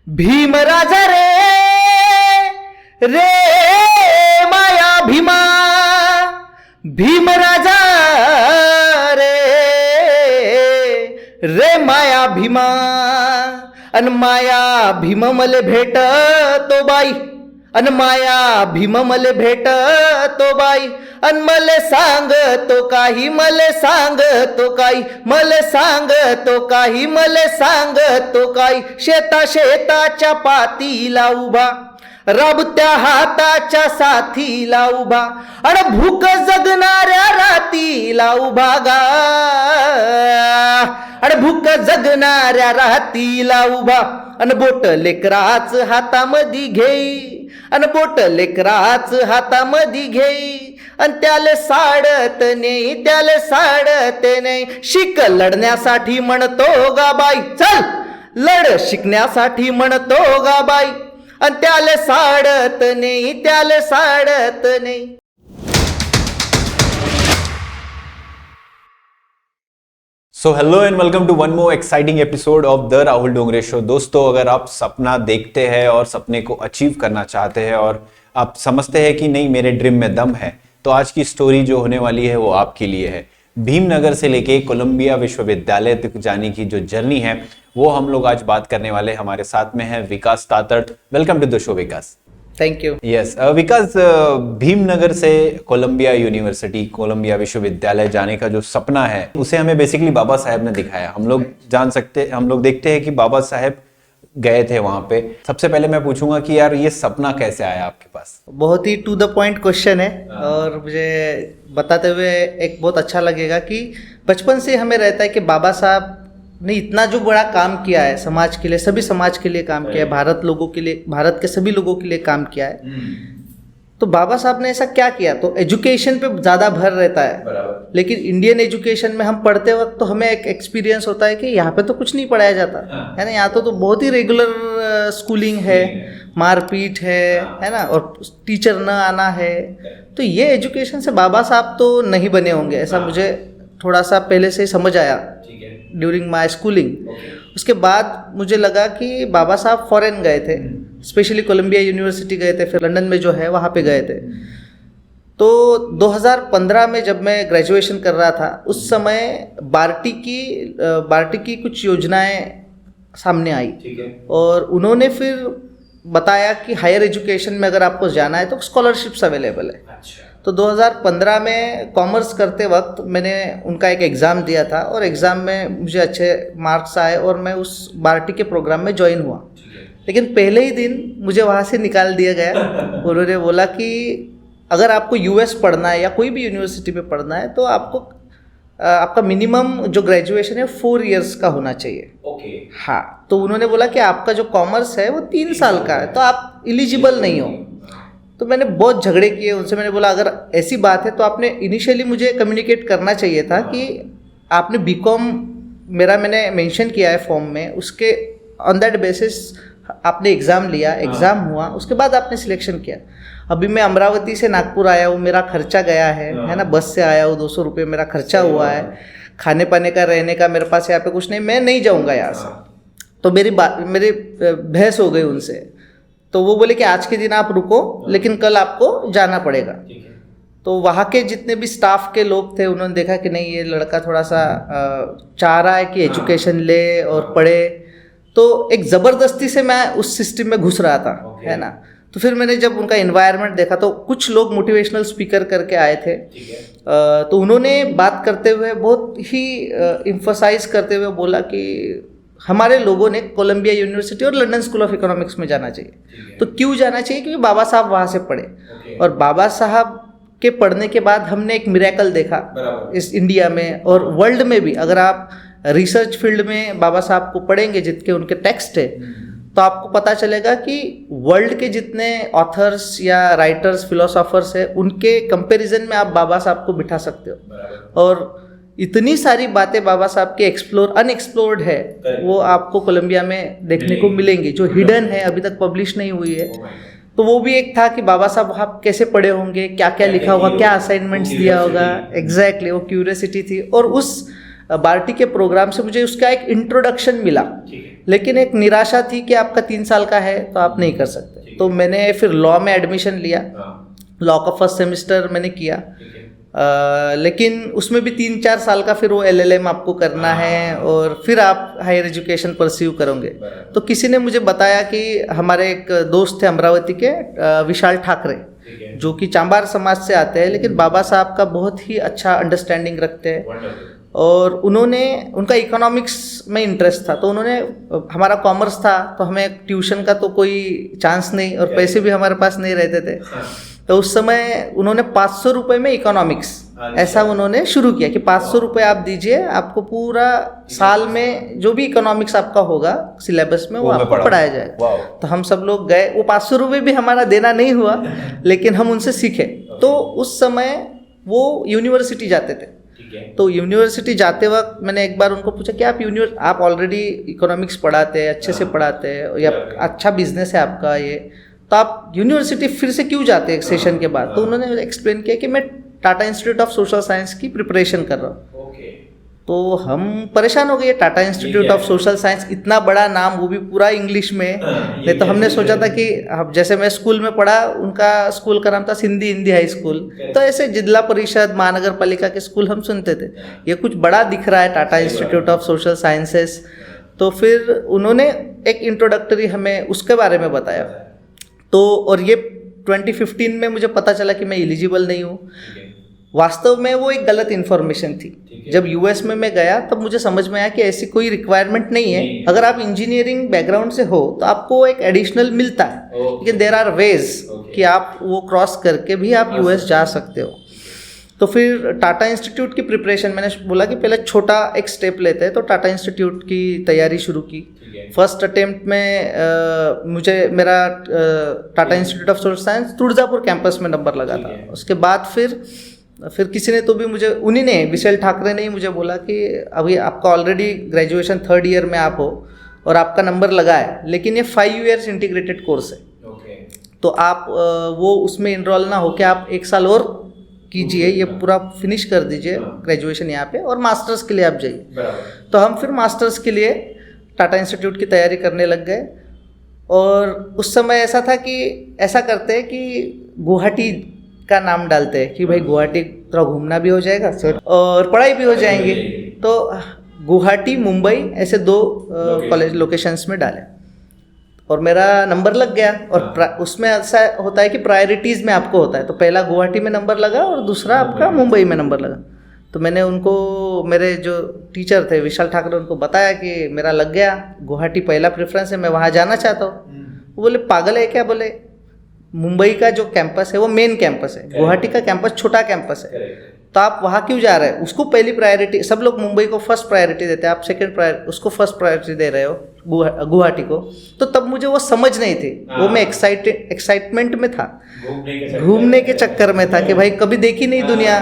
भीमराजा रे रे माया भीमा भीमराजा रे रे माया भीमा अन माया भीम मले भेट तो बाई अन माया भीम मले भेट तो बाई अन मले सांग तो काही मले सांग तो काही मले सांग तो काही मले सांग तो काही शेताच्या पातीला उभा राबत्या हाताच्या साथीला उभा अन भूक जगणाऱ्या रातीला उभा गा अन भूक जगणाऱ्या रातीला उभा अन बोट लेकराच हातामध्ये घेई अन बोट लेकराच हातामध्ये घेई अन त्याले साडत नाही त्याले साडत नाही शिक लढण्यासाठी म्हणतो गा बाई चल लढ शिकण्यासाठी म्हणतो गा बाई अन त्याले साडत नाही त्याले साडत नाही. So hello and welcome to one more exciting episode of the Rahul Dongre show. दोस्तों, अगर आप सपना देखते हैं और सपने को अचीव करना चाहते हैं और आप समझते हैं कि नहीं मेरे ड्रीम में दम है, तो आज की स्टोरी जो होने वाली है वो आपके लिए है. भीमनगर से लेके कोलंबिया विश्वविद्यालय तक जाने की जो जर्नी है वो हम लोग आज बात करने वाले. हमारे साथ में है Vikas Tatad. Welcome to the show Vikas. Thank you. Yes Vikas, Bhimnagar से कोलंबिया यूनिवर्सिटी कोलंबिया विश्वविद्यालय जाने का जो सपना है उसे हमें बेसिकली बाबा साहेब ने दिखाया. हम लोग देखते हैं कि बाबा साहेब गए थे वहां पे. सबसे पहले मैं पूछूंगा कि यार ये सपना कैसे आया आपके पास? बहुत ही टू द पॉइंट क्वेश्चन है और मुझे बताते हुए एक बहुत अच्छा लगेगा कि बचपन से हमें रहता है कि बाबा साहब ने इतना जो बड़ा काम किया है समाज के लिए, सभी समाज के लिए काम किया है, भारत लोगों के लिए, भारत के सभी लोगों के लिए काम किया है. तो बाबा साहब ने ऐसा क्या किया? तो एजुकेशन पे ज़्यादा भर रहता है, लेकिन इंडियन एजुकेशन में हम पढ़ते वक्त तो हमें एक एक्सपीरियंस होता है कि यहाँ पे तो कुछ नहीं पढ़ाया जाता है ना. यहाँ तो बहुत ही रेगुलर स्कूलिंग है, मारपीट है ना, और टीचर न आना है. तो ये एजुकेशन से बाबा साहब तो नहीं बने होंगे, ऐसा मुझे थोड़ा सा पहले से ही समझ आया ड्यूरिंग माई स्कूलिंग. उसके बाद मुझे लगा कि बाबा साहब फॉरेन गए थे, स्पेशली कोलंबिया यूनिवर्सिटी गए थे, फिर लंदन में जो है वहाँ पे गए थे. तो 2015 में जब मैं ग्रेजुएशन कर रहा था उस समय बार्टी की कुछ योजनाएं सामने आई और उन्होंने फिर बताया कि हायर एजुकेशन में अगर आपको जाना है तो स्कॉलरशिप्स अवेलेबल है. तो 2015 में कॉमर्स करते वक्त मैंने उनका एक एग्ज़ाम दिया था और एग्ज़ाम में मुझे अच्छे मार्क्स आए और मैं उस बार्टी के प्रोग्राम में ज्वाइन हुआ. लेकिन पहले ही दिन मुझे वहाँ से निकाल दिया गया. उन्होंने बोला कि अगर आपको यूएस पढ़ना है या कोई भी यूनिवर्सिटी में पढ़ना है तो आपको आपका मिनिमम जो ग्रेजुएशन है 4 इयर्स का होना चाहिए. हाँ, तो उन्होंने बोला कि आपका जो कॉमर्स है वो 3 साल का है तो आप एलिजिबल नहीं हो. तो मैंने बहुत झगड़े किए उनसे. मैंने बोला अगर ऐसी बात है तो आपने इनिशियली मुझे कम्युनिकेट करना चाहिए था कि आपने बीकॉम मैंने मेंशन किया है फॉर्म में, उसके ऑन दैट बेसिस आपने एग्ज़ाम लिया, एग्ज़ाम हुआ, उसके बाद आपने सिलेक्शन किया. अभी मैं अमरावती से नागपुर आया हूँ, मेरा खर्चा गया है ना, बस से आया हूँ, 200 रुपये मेरा खर्चा हुआ है, खाने पाने का रहने का मेरे पास यहाँ पे कुछ नहीं, मैं नहीं जाऊँगा यहाँ से. तो मेरी बहस हो गई उनसे. तो वो बोले कि आज के दिन आप रुको लेकिन कल आपको जाना पड़ेगा. तो वहाँ के जितने भी स्टाफ के लोग थे उन्होंने देखा कि नहीं ये लड़का थोड़ा सा चाह रहा है कि एजुकेशन ले और पढ़े, तो एक ज़बरदस्ती से मैं उस सिस्टम में घुस रहा था है ना. तो फिर मैंने जब उनका एनवायरनमेंट देखा तो कुछ लोग मोटिवेशनल स्पीकर करके आए थे. तो उन्होंने बात करते हुए बहुत ही इम्फसाइज करते हुए बोला कि हमारे लोगों ने कोलंबिया यूनिवर्सिटी और लंदन स्कूल ऑफ इकोनॉमिक्स में जाना चाहिए. तो क्यों जाना चाहिए? क्योंकि बाबा साहब वहाँ से पढ़े. और बाबा साहब के पढ़ने के बाद हमने एक मिरेकल देखा इस इंडिया में और वर्ल्ड में भी. अगर आप रिसर्च फील्ड में बाबा साहब को पढ़ेंगे जितने उनके टेक्स्ट है तो आपको पता चलेगा कि वर्ल्ड के जितने ऑथर्स या राइटर्स फिलोसोफर्स हैं उनके कंपैरिजन में आप बाबा साहब को बिठा सकते हो. और इतनी सारी बातें बाबा साहब के अनएक्सप्लोर्ड है वो आपको कोलंबिया में देखने को मिलेंगी, जो हिडन है, अभी तक पब्लिश नहीं हुई है. तो वो भी एक था कि बाबा साहब वहाँ कैसे पढ़े होंगे, क्या क्या लिखा होगा, क्या असाइनमेंट्स दिया होगा. एग्जैक्टली वो क्यूरियोसिटी थी. और उस बार्टी के प्रोग्राम से मुझे उसका एक इंट्रोडक्शन मिला, लेकिन एक निराशा थी कि आपका 3 साल का है तो आप नहीं कर सकते। तो मैंने फिर लॉ में एडमिशन लिया, लॉ का फर्स्ट सेमेस्टर मैंने किया, लेकिन उसमें भी 3-4 साल का फिर वो LLM आपको करना है और फिर आप हायर एजुकेशन परस्यू करोगे। तो किसी ने मुझे बताया कि हमारे एक दोस्त थे अमरावती के, विशाल ठाकरे, जो कि चांबार समाज से आते हैं, लेकिन बाबा साहब का बहुत ही अच्छा अंडरस्टैंडिंग रखते हैं, और उनका इकोनॉमिक्स में इंटरेस्ट था, तो उन्होंने, हमारा कॉमर्स था तो हमें ट्यूशन का तो कोई चांस नहीं और पैसे भी हमारे पास नहीं रहते थे। तो उस समय उन्होंने 500 रुपये में इकोनॉमिक्स ऐसा उन्होंने शुरू किया कि 500 रुपये आप दीजिए, आपको पूरा साल में जो भी इकोनॉमिक्स आपका होगा सिलेबस में वो आपको पढ़ाया जाएगा। तो हम सब लोग गए, वो 500 रुपये भी हमारा देना नहीं हुआ, लेकिन हम उनसे सीखे। तो उस समय वो यूनिवर्सिटी जाते थे, तो यूनिवर्सिटी जाते वक्त मैंने एक बार उनको पूछा कि आप ऑलरेडी इकोनॉमिक्स पढ़ाते हैं, अच्छे से पढ़ाते हैं, या अच्छा बिजनेस है आपका ये, तो आप यूनिवर्सिटी फिर से क्यों जाते हैं एक सेशन के बाद? तो उन्होंने एक्सप्लेन किया कि मैं Tata institute of social science की प्रिपरेशन कर रहा हूँ। तो हम परेशान हो गए, Tata institute of social science, इतना बड़ा नाम, वो भी पूरा इंग्लिश में। नहीं तो हमने सोचा था कि जैसे मैं स्कूल में पढ़ा, उनका स्कूल का नाम था सिंधी हिंदी हाई स्कूल, तो ऐसे जिला परिषद महानगर पालिका के स्कूल हम सुनते थे, ये कुछ बड़ा दिख रहा है Tata institute of social sciences. तो फिर उन्होंने एक इंट्रोडक्टरी हमें उसके बारे में बताया। तो और ये 2015 में मुझे पता चला कि मैं एलिजिबल नहीं हूँ। वास्तव में वो एक गलत इन्फॉर्मेशन थी। जब यूएस में मैं गया तब मुझे समझ में आया कि ऐसी कोई रिक्वायरमेंट नहीं है। अगर आप इंजीनियरिंग बैकग्राउंड से हो तो आपको एक एडिशनल मिलता है, लेकिन देयर आर वेज कि आप वो क्रॉस करके भी आप यूएस जा सकते हो। तो फिर टाटा इंस्टीट्यूट की प्रिपरेशन, मैंने बोला कि पहले छोटा एक स्टेप लेते हैं, तो टाटा इंस्टीट्यूट की तैयारी शुरू की। फर्स्ट अटेम्प्ट में मुझे मेरा Tata institute of social science Tuljapur campus में नंबर लगा था। उसके बाद फिर किसी ने तो भी मुझे, उन्हीं ने, विशाल ठाकरे ने ही मुझे बोला कि अभी आपका ऑलरेडी ग्रेजुएशन 3rd ईयर में आप हो और आपका नंबर लगा है, लेकिन ये 5 years इंटीग्रेटेड कोर्स है, तो आप वो उसमें इनरोल ना हो कि आप 1 साल और कीजिए, ये पूरा फिनिश कर दीजिए ग्रेजुएशन यहाँ पे, और मास्टर्स के लिए आप जाइए। तो हम फिर मास्टर्स के लिए टाटा इंस्टीट्यूट की तैयारी करने लग गए। और उस समय ऐसा था कि ऐसा करते हैं कि गुवाहाटी का नाम डालते हैं कि भाई गुवाहाटी थोड़ा घूमना भी हो जाएगा और पढ़ाई भी हो जाएंगे। तो गुवाहाटी, मुंबई, ऐसे 2 कॉलेज लोकेशंस में डाले और मेरा नंबर लग गया। और उसमें ऐसा होता है कि प्रायोरिटीज़ में आपको होता है, तो पहला गुवाहाटी में नंबर लगा और दूसरा आपका मुंबई में नंबर लगा। तो मैंने उनको, मेरे जो टीचर थे विशाल ठाकरे, उनको बताया कि मेरा लग गया, गुवाहाटी पहला प्रेफरेंस है, मैं वहाँ जाना चाहता हूँ। वो बोले पागल है क्या? बोले मुंबई का जो कैंपस है वो मेन कैंपस है, गुवाहाटी का कैंपस छोटा कैंपस है, तो आप वहाँ क्यों जा रहे हैं? उसको पहली प्रायोरिटी, सब लोग मुंबई को फर्स्ट प्रायोरिटी देते हैं, आप सेकंड प्रायोरिटी, उसको फर्स्ट प्रायोरिटी दे रहे हो गुवाहाटी को। तो तब मुझे वो समझ नहीं थी, वो मैं एक्साइटमेंट में था, घूमने के चक्कर में था कि भाई कभी देखी नहीं दुनिया।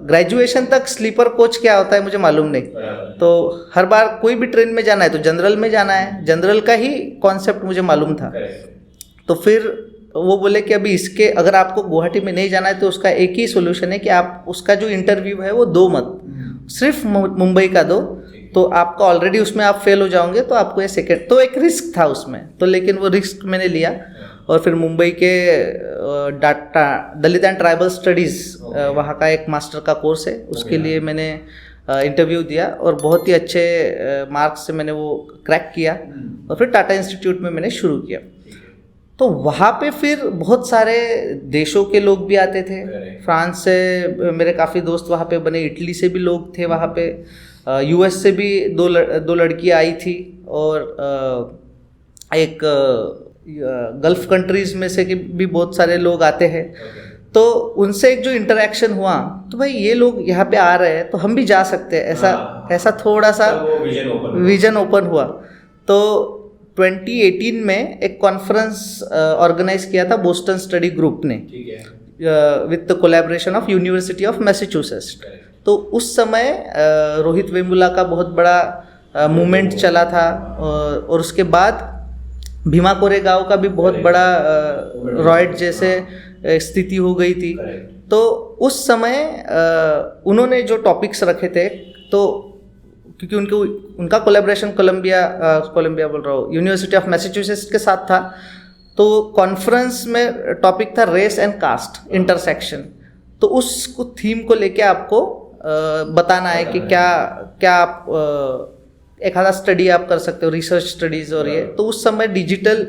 ग्रेजुएशन तक स्लीपर कोच क्या होता है मुझे मालूम नहीं, तो हर बार कोई भी ट्रेन में जाना है तो जनरल में जाना है, जनरल का ही कॉन्सेप्ट मुझे मालूम था। तो फिर वो बोले कि अभी इसके, अगर आपको गुवाहाटी में नहीं जाना है तो उसका एक ही सोल्यूशन है कि आप उसका जो इंटरव्यू है वो दो मत, सिर्फ मुंबई का दो, तो आपका ऑलरेडी उसमें आप फेल हो जाओगे, तो आपको ये सेकेंड, तो एक रिस्क था उसमें, तो लेकिन वो रिस्क मैंने लिया। और फिर मुंबई के data Dalit and tribal studies, वहाँ का एक मास्टर का कोर्स है, उसके लिए मैंने इंटरव्यू दिया और बहुत ही अच्छे मार्क्स से मैंने वो क्रैक किया। और फिर टाटा इंस्टीट्यूट में मैंने शुरू किया। तो वहाँ पे फिर बहुत सारे देशों के लोग भी आते थे, फ्रांस से मेरे काफ़ी दोस्त वहाँ पे बने, इटली से भी लोग थे वहाँ पे, यूएस से भी दो लड़कियाँ आई थी, और एक गल्फ कंट्रीज़ में से भी बहुत सारे लोग आते हैं। तो उनसे एक जो इंटरेक्शन हुआ, तो भाई ये लोग यहाँ पे आ रहे हैं तो हम भी जा सकते हैं, ऐसा थोड़ा सा विजन ओपन हुआ। तो 2018 में एक कॉन्फ्रेंस ऑर्गेनाइज किया था बोस्टन स्टडी ग्रुप ने, with the collaboration of university of Massachusetts. तो उस समय रोहित वेमुला का बहुत बड़ा मूवमेंट चला था, और उसके बाद भीमा कोरेगांव का भी बहुत बड़ा रॉयट जैसे स्थिति हो गई थी। तो उस समय उन्होंने जो टॉपिक्स रखे थे, तो क्योंकि उनका कोलैबोरेशन कोलंबिया बोल रहा हूँ, यूनिवर्सिटी ऑफ मैसाचुसेट्स के साथ था, तो कॉन्फ्रेंस में टॉपिक था रेस एंड कास्ट इंटरसेक्शन। तो उस थीम को लेके आपको बताना है कि क्या क्या आप एक आधा स्टडी आप कर सकते हो, रिसर्च स्टडीज़। और ये तो उस समय डिजिटल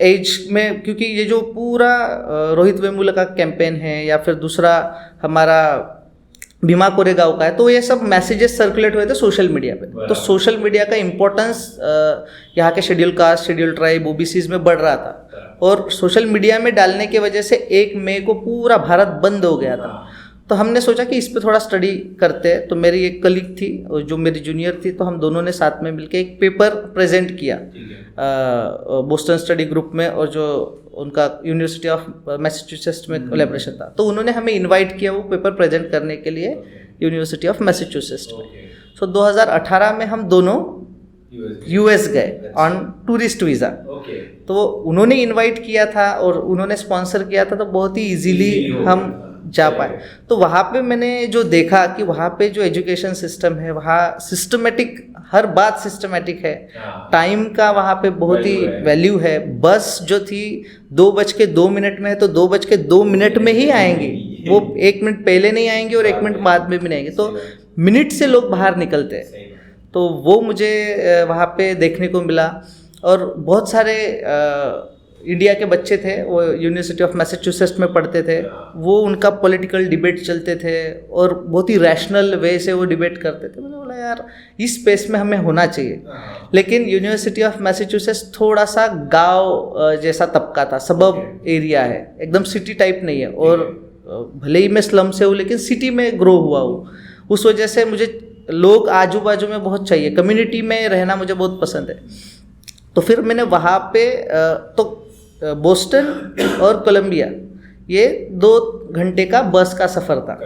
एज में, क्योंकि ये जो पूरा रोहित वेमुला का कैंपेन है या फिर दूसरा हमारा भीमा कोरेगांव का है, तो ये सब मैसेजेस सर्कुलेट हुए थे सोशल मीडिया पे। तो सोशल मीडिया का इम्पोर्टेंस यहाँ के schedule caste, schedule tribe, OBCs में बढ़ रहा था, और सोशल मीडिया में डालने की वजह से 1 मई को पूरा भारत बंद हो गया था। तो हमने सोचा कि इस पे थोड़ा स्टडी करते हैं। तो मेरी एक कलीग थी और जो मेरी जूनियर थी, तो हम दोनों ने साथ में मिलकर एक पेपर प्रेजेंट किया बोस्टन स्टडी ग्रुप में, और जो उनका यूनिवर्सिटी ऑफ मैसाचुसेट्स में कोलैबोरेशन था, तो उन्होंने हमें इनवाइट किया वो पेपर प्रेजेंट करने के लिए यूनिवर्सिटी ऑफ मैसाचुसेट्स में। सो 2018 में हम दोनों यूएस गए ऑन टूरिस्ट वीज़ा। तो उन्होंने इनवाइट किया था और उन्होंने स्पॉन्सर किया था, तो बहुत ही इजीली हम जा पाए। तो वहाँ पे मैंने जो देखा कि वहाँ पे जो एजुकेशन सिस्टम है, वहाँ सिस्टमेटिक, हर बात सिस्टमेटिक है। टाइम का वहाँ पे बहुत ही वैल्यू है। बस जो थी 2:02 में है, तो 2:02 में ही आएंगी, वो 1 मिनट पहले नहीं आएंगे और 1 मिनट बाद में भी नहीं आएंगे। तो मिनट से लोग बाहर निकलते हैं। तो वो मुझे वहाँ पे देखने को मिला। और बहुत सारे इंडिया के बच्चे थे, वो यूनिवर्सिटी ऑफ मैसाचुसेट्स में पढ़ते थे, वो उनका पॉलिटिकल डिबेट चलते थे और बहुत ही रैशनल वे से वो डिबेट करते थे। मैंने बोला यार इस स्पेस में हमें होना चाहिए। लेकिन यूनिवर्सिटी ऑफ मैसाचुसेट्स थोड़ा सा गांव जैसा तबका था, सबब एरिया है, एकदम सिटी टाइप नहीं है। और भले ही मैं स्लम से हूँ, लेकिन सिटी में ग्रो हुआ हूँ। उस वजह से मुझे लोग आजू बाजू में बहुत चाहिए, कम्युनिटी में रहना मुझे बहुत पसंद है। तो फिर मैंने वहाँ पे तो बोस्टन और कोलंबिया ये 2 घंटे का बस का सफ़र था।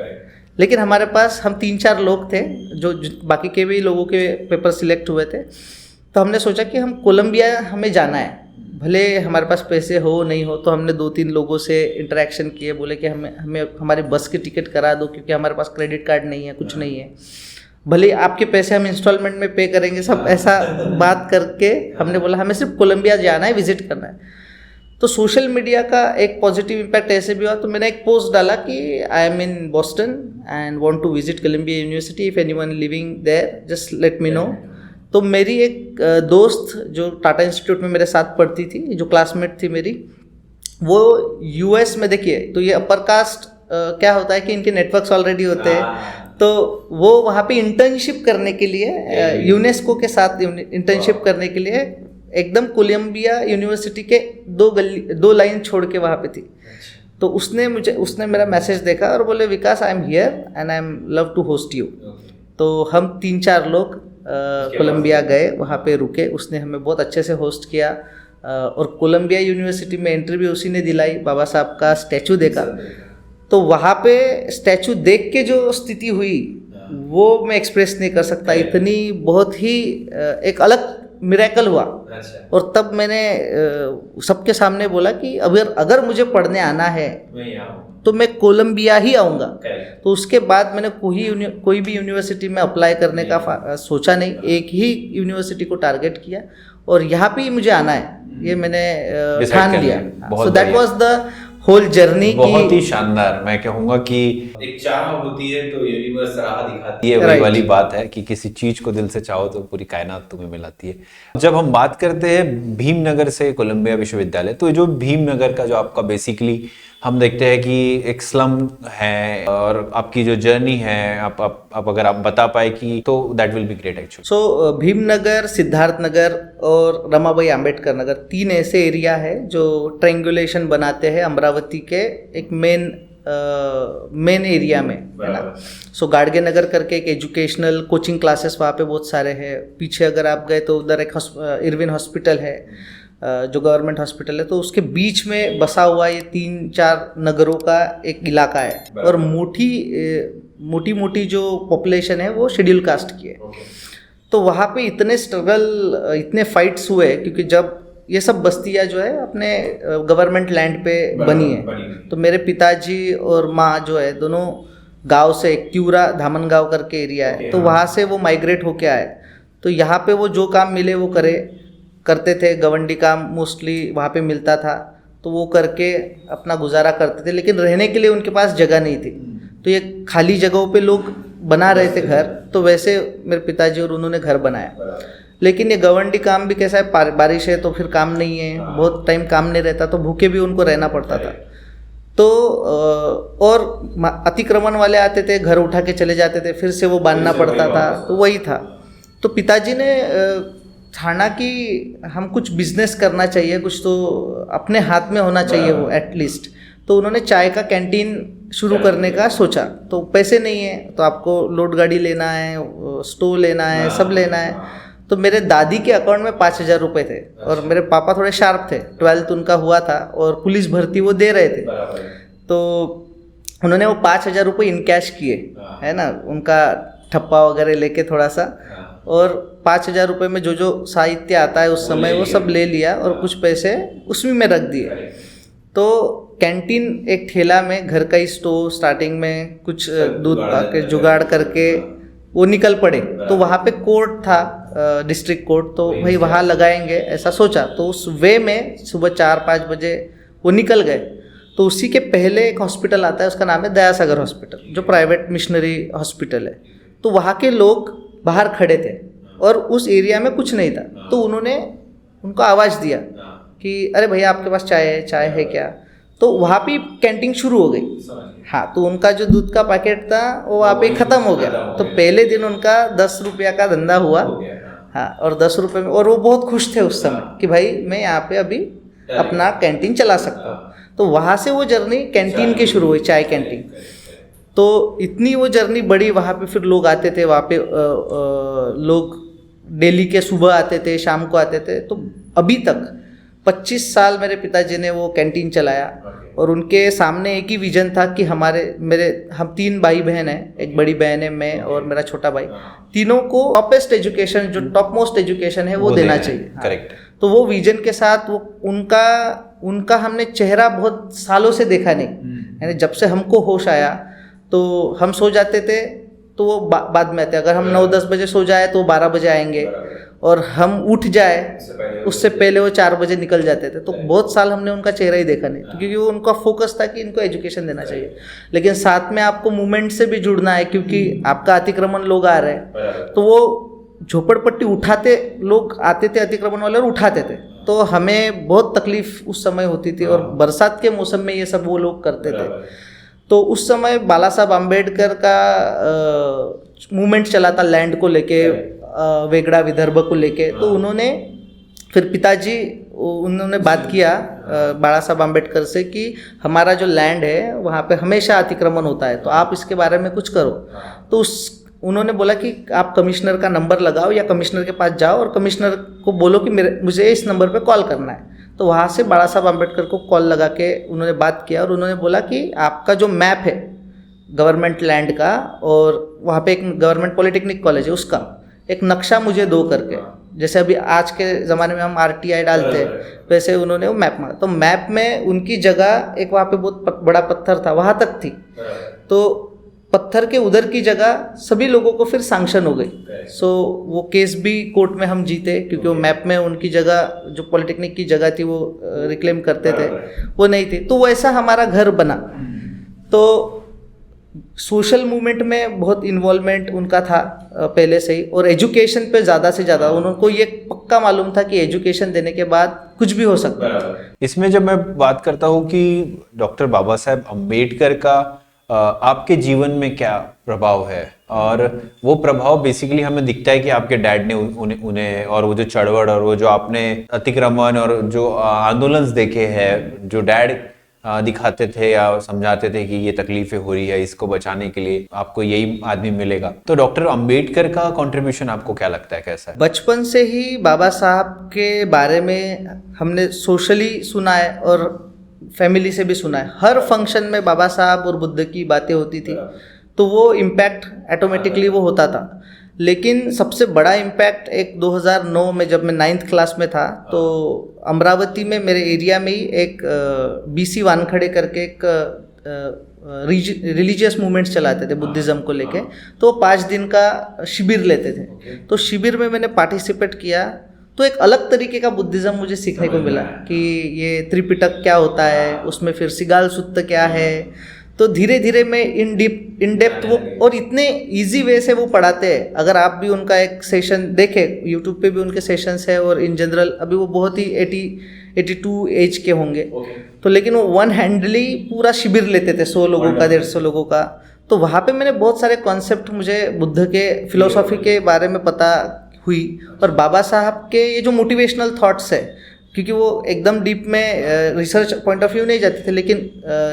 लेकिन हमारे पास हम 3-4 लोग थे, जो बाकी के भी लोगों के पेपर सिलेक्ट हुए थे। तो हमने सोचा कि हम कोलंबिया हमें जाना है, भले हमारे पास पैसे हो नहीं हो। तो हमने 2-3 लोगों से इंटरेक्शन किए, बोले कि हमें हमारे बस की टिकट करा दो, क्योंकि हमारे पास क्रेडिट कार्ड नहीं है, कुछ नहीं है, भले आपके पैसे हम इंस्टॉलमेंट में पे करेंगे, सब ऐसा बात करके हमने बोला हमें सिर्फ कोलंबिया जाना है, विजिट करना है। तो सोशल मीडिया का एक पॉजिटिव इम्पैक्ट ऐसे भी हुआ। तो मैंने एक पोस्ट डाला कि I am in Boston and want to visit Columbia University, if anyone living there just let me know. तो मेरी एक दोस्त जो टाटा इंस्टीट्यूट में मेरे साथ पढ़ती थी, जो क्लासमेट थी मेरी, वो यूएस में, देखिए तो ये अपर कास्ट क्या होता है कि इनके नेटवर्क्स ऑलरेडी होते हैं। तो वो वहाँ पे इंटर्नशिप करने के लिए यूनेस्को के साथ इंटर्नशिप करने के लिए एकदम कोलंबिया यूनिवर्सिटी के 2 लाइन छोड़ के वहाँ पे थी। तो उसने मेरा मैसेज देखा और बोले Vikas I am here and I am love to host you. तो हम 3-4 लोग कोलंबिया गए, वहाँ पे रुके, उसने हमें बहुत अच्छे से होस्ट किया। और कोलंबिया यूनिवर्सिटी में एंट्री भी उसी ने दिलाई, बाबा साहब का स्टैचू देखा। तो वहाँ पे स्टैचू देख के जो स्थिति हुई वो मैं एक्सप्रेस नहीं कर सकता, इतनी बहुत ही एक अलग मिरेकल हुआ। और तब मैंने सबके सामने बोला कि अगर मुझे पढ़ने आना है तो मैं कोलंबिया ही आऊँगा। तो उसके बाद मैंने कोई भी यूनिवर्सिटी में अप्लाई करने का सोचा नहीं, एक ही यूनिवर्सिटी को टारगेट किया और यहाँ पे ही मुझे आना है, ये मैंने ठान लिया। So that was the whole journey. बहुत ही शानदार। मैं कहूँगा कि एक चाह होती है तो यूनिवर्स राह दिखाती है। ये वही वाली बात है कि किसी चीज को दिल से चाहो तो पूरी कायनात तुम्हें मिलाती है। जब हम बात करते हैं भीमनगर से कोलंबिया विश्वविद्यालय, तो जो भीमनगर का जो आपका बेसिकली हम देखते हैं कि एक स्लम है, और आपकी जो जर्नी है आप अगर आप बता पाए कि तो that will be great actually. So Bhimnagar, Siddharth Nagar और रमाबाई आम्बेडकर नगर 3 ऐसे एरिया है जो ट्रायंगुलेशन बनाते हैं अमरावती के एक मेन एरिया में, है ना। सो गाड़गे नगर करके एक एजुकेशनल कोचिंग क्लासेस वहाँ पे बहुत सारे हैं। पीछे अगर आप गए तो उधर एक इरविन हॉस्पिटल है, जो गवर्नमेंट हॉस्पिटल है। तो उसके बीच में बसा हुआ ये 3-4 नगरों का एक इलाका है। और मोटी जो पॉपुलेशन है वो शेड्यूल कास्ट की है। तो वहाँ पे इतने स्ट्रगल, इतने फाइट्स हुए, क्योंकि जब ये सब बस्तियाँ जो है अपने गवर्नमेंट लैंड पे बनी है। तो मेरे पिताजी और माँ जो है दोनों गांव से, क्यूरा धामनगांव करके एरिया है, तो वहाँ से वो माइग्रेट होके आए। तो यहाँ पे वो जो काम मिले वो करते थे। गवंडी काम मोस्टली वहाँ पे मिलता था, तो वो करके अपना गुजारा करते थे, लेकिन रहने के लिए उनके पास जगह नहीं थी। तो ये खाली जगहों पे लोग बना रहे थे घर, तो वैसे मेरे पिताजी और उन्होंने घर बनाया। लेकिन ये गवंडी काम भी कैसा है, बारिश है तो फिर काम नहीं है, बहुत टाइम काम नहीं रहता, तो भूखे भी उनको रहना पड़ता था। तो और अतिक्रमण वाले आते थे, घर उठा के चले जाते थे, फिर से वो बांधना पड़ता था, तो वही था। तो पिताजी ने ठाना कि हम कुछ बिजनेस करना चाहिए, कुछ तो अपने हाथ में होना चाहिए वो एटलीस्ट। तो उन्होंने चाय का कैंटीन शुरू करने का सोचा। तो पैसे नहीं है, तो आपको लोड गाड़ी लेना है, स्टोव लेना है, सब लेना है। तो मेरे दादी के अकाउंट में 5,000 रुपये थे, और मेरे पापा थोड़े शार्प थे, 12th उनका हुआ था और पुलिस भर्ती वो दे रहे थे। तो उन्होंने वो 5,000 रुपये इन कैश किए, है ना, उनका ठप्पा वगैरह लेके थोड़ा सा, और 5,000 रुपये में जो जो साहित्य आता है उस समय वो सब ले लिया, और कुछ पैसे उसमें में रख दिए। तो कैंटीन एक ठेला में, घर का ही स्टोव, स्टार्टिंग में कुछ दूध पाके जुगाड़ करके वो निकल पड़े। तो वहाँ पे कोर्ट था, डिस्ट्रिक्ट कोर्ट, तो भाई वहाँ लगाएंगे ऐसा सोचा। तो उस वे में सुबह 4-5 बजे वो निकल गए। तो उसी के पहले एक हॉस्पिटल आता है, उसका नाम है दयासागर हॉस्पिटल, जो प्राइवेट मिशनरी हॉस्पिटल है। तो वहाँ के लोग बाहर खड़े थे और उस एरिया में कुछ नहीं था। तो उन्होंने उनको आवाज़ दिया कि अरे भैया आपके पास चाय है क्या? तो वहाँ पे कैंटीन शुरू हो गई। हाँ, तो उनका जो दूध का पैकेट था वो वहाँ पे ख़त्म हो गया। तो पहले दिन उनका 10 रुपया का धंधा हुआ। हाँ, और 10 रुपये में, और वो बहुत खुश थे उस समय कि भाई मैं यहाँ पे अभी अपना कैंटीन चला सकता हूँ। तो वहाँ से वो जर्नी कैंटीन की शुरू हुई, चाय कैंटीन। तो इतनी वो जर्नी बढ़ी, वहाँ पे फिर लोग आते थे, वहाँ पे लोग डेली के सुबह आते थे, शाम को आते थे। तो अभी तक 25 साल मेरे पिताजी ने वो कैंटीन चलाया। और उनके सामने एक ही विजन था कि हम 3 भाई बहन हैं, एक बड़ी बहन है, मैं और मेरा छोटा भाई, तीनों को टॉपेस्ट एजुकेशन, जो टॉप मोस्ट एजुकेशन है वो देना चाहिए। करेक्ट। तो वो विजन के साथ वो उनका हमने चेहरा बहुत सालों से देखा नहीं, यानी जब से हमको होश आया। तो हम सो जाते थे तो वो बाद में आते, अगर हम 9-10 बजे सो जाए तो 12 बजे आएंगे, और हम उठ जाए उससे पहले वो 4 बजे निकल जाते थे। तो बहुत साल हमने उनका चेहरा ही देखा नहीं, क्योंकि वो उनका फोकस था कि इनको एजुकेशन देना चाहिए। लेकिन साथ में आपको मूवमेंट से भी जुड़ना है, क्योंकि आपका अतिक्रमण लोग आ रहे हैं। तो वो झोपड़पट्टी उठाते, लोग आते थे अतिक्रमण वाले और उठाते थे। तो हमें बहुत तकलीफ उस समय होती थी, और बरसात के मौसम में ये सब वो लोग करते थे। तो उस समय बाला साहब आम्बेडकर का मूवमेंट चला था लैंड को लेके, वेगड़ा विदर्भ को लेके। तो उन्होंने फिर पिताजी उन्होंने बात किया बाला साहब आम्बेडकर से कि हमारा जो लैंड है वहाँ पे हमेशा अतिक्रमण होता है, तो आप इसके बारे में कुछ करो। तो उन्होंने बोला कि आप कमिश्नर का नंबर लगाओ या कमिश्नर के पास जाओ और कमिश्नर को बोलो कि मुझे इस नंबर पे कॉल करना है। तो वहाँ से बाला साहब आम्बेडकर को कॉल लगा के उन्होंने बात किया, और उन्होंने बोला कि आपका जो मैप है गवर्नमेंट लैंड का, और वहाँ पे एक गवर्नमेंट पॉलिटेक्निक कॉलेज है, उसका एक नक्शा मुझे दो करके, जैसे अभी आज के ज़माने में हम RTI डालते हैं, वैसे उन्होंने वो मैप मांगा। तो मैप में उनकी जगह एक वहाँ पे बहुत बड़ा पत्थर था, वहाँ तक थी। तो पत्थर के उधर की जगह सभी लोगों को फिर सैंक्शन हो गई। सो वो केस भी कोर्ट में हम जीते, क्योंकि वो मैप में उनकी जगह जो पॉलिटेक्निक की जगह थी वो रिक्लेम करते थे, वो नहीं थी। तो वैसा हमारा घर बना। तो सोशल मूवमेंट में बहुत इन्वॉल्वमेंट उनका था पहले से ही, और एजुकेशन पे ज़्यादा से ज़्यादा उनको ये पक्का मालूम था कि एजुकेशन देने के बाद कुछ भी हो सकता है। इसमें जब मैं बात करता हूँ कि डॉक्टर बाबा साहेब अम्बेडकर का आपके जीवन में क्या प्रभाव है, और वो प्रभाव बेसिकली हमें दिखता है कि आपके डैड ने उन्हें और वो जो चढ़वड़ और वो जो आपने अतिक्रमण और जो आंदोलन देखे हैं, जो डैड दिखाते थे या समझाते थे कि ये तकलीफें हो रही है, इसको बचाने के लिए आपको यही आदमी मिलेगा। तो डॉक्टर अंबेडकर का कंट्रीब्यूशन आपको क्या लगता है, कैसा है? बचपन से ही बाबा साहब के बारे में हमने सोशली सुना है और फैमिली से भी सुना है। हर फंक्शन में बाबा साहब और बुद्ध की बातें होती थी, तो वो इम्पैक्ट ऑटोमेटिकली वो होता था। लेकिन सबसे बड़ा इम्पैक्ट एक 2009 में जब मैं 9th क्लास में था, तो अमरावती में मेरे एरिया में ही एक BC वानखड़े करके एक रिलीजियस मूवमेंट्स चलाते थे बुद्धिज़्म को लेके, तो 5 दिन का शिविर लेते थे। तो शिविर में मैंने पार्टिसिपेट किया, तो एक अलग तरीके का बुद्धिज़्म मुझे सीखने को मिला कि ये त्रिपिटक क्या होता है, उसमें फिर सिगाल सुत्त क्या है। तो धीरे धीरे मैं इन डेप्थ वो, और इतने इजी वे से वो पढ़ाते हैं। अगर आप भी उनका एक सेशन देखें, यूट्यूब पे भी उनके सेशंस है, और इन जनरल अभी वो बहुत ही 82 एज के होंगे। तो लेकिन वो वन हैंडली पूरा शिविर लेते थे, 100 लोगों का, 150 लोगों का। तो वहाँ पे मैंने बहुत सारे कॉन्सेप्ट, मुझे बुद्ध के फिलोसॉफी के बारे में पता हुई, और बाबा साहब के ये जो मोटिवेशनल थॉट्स है, क्योंकि वो एकदम डीप में रिसर्च पॉइंट ऑफ व्यू नहीं जाते थे, लेकिन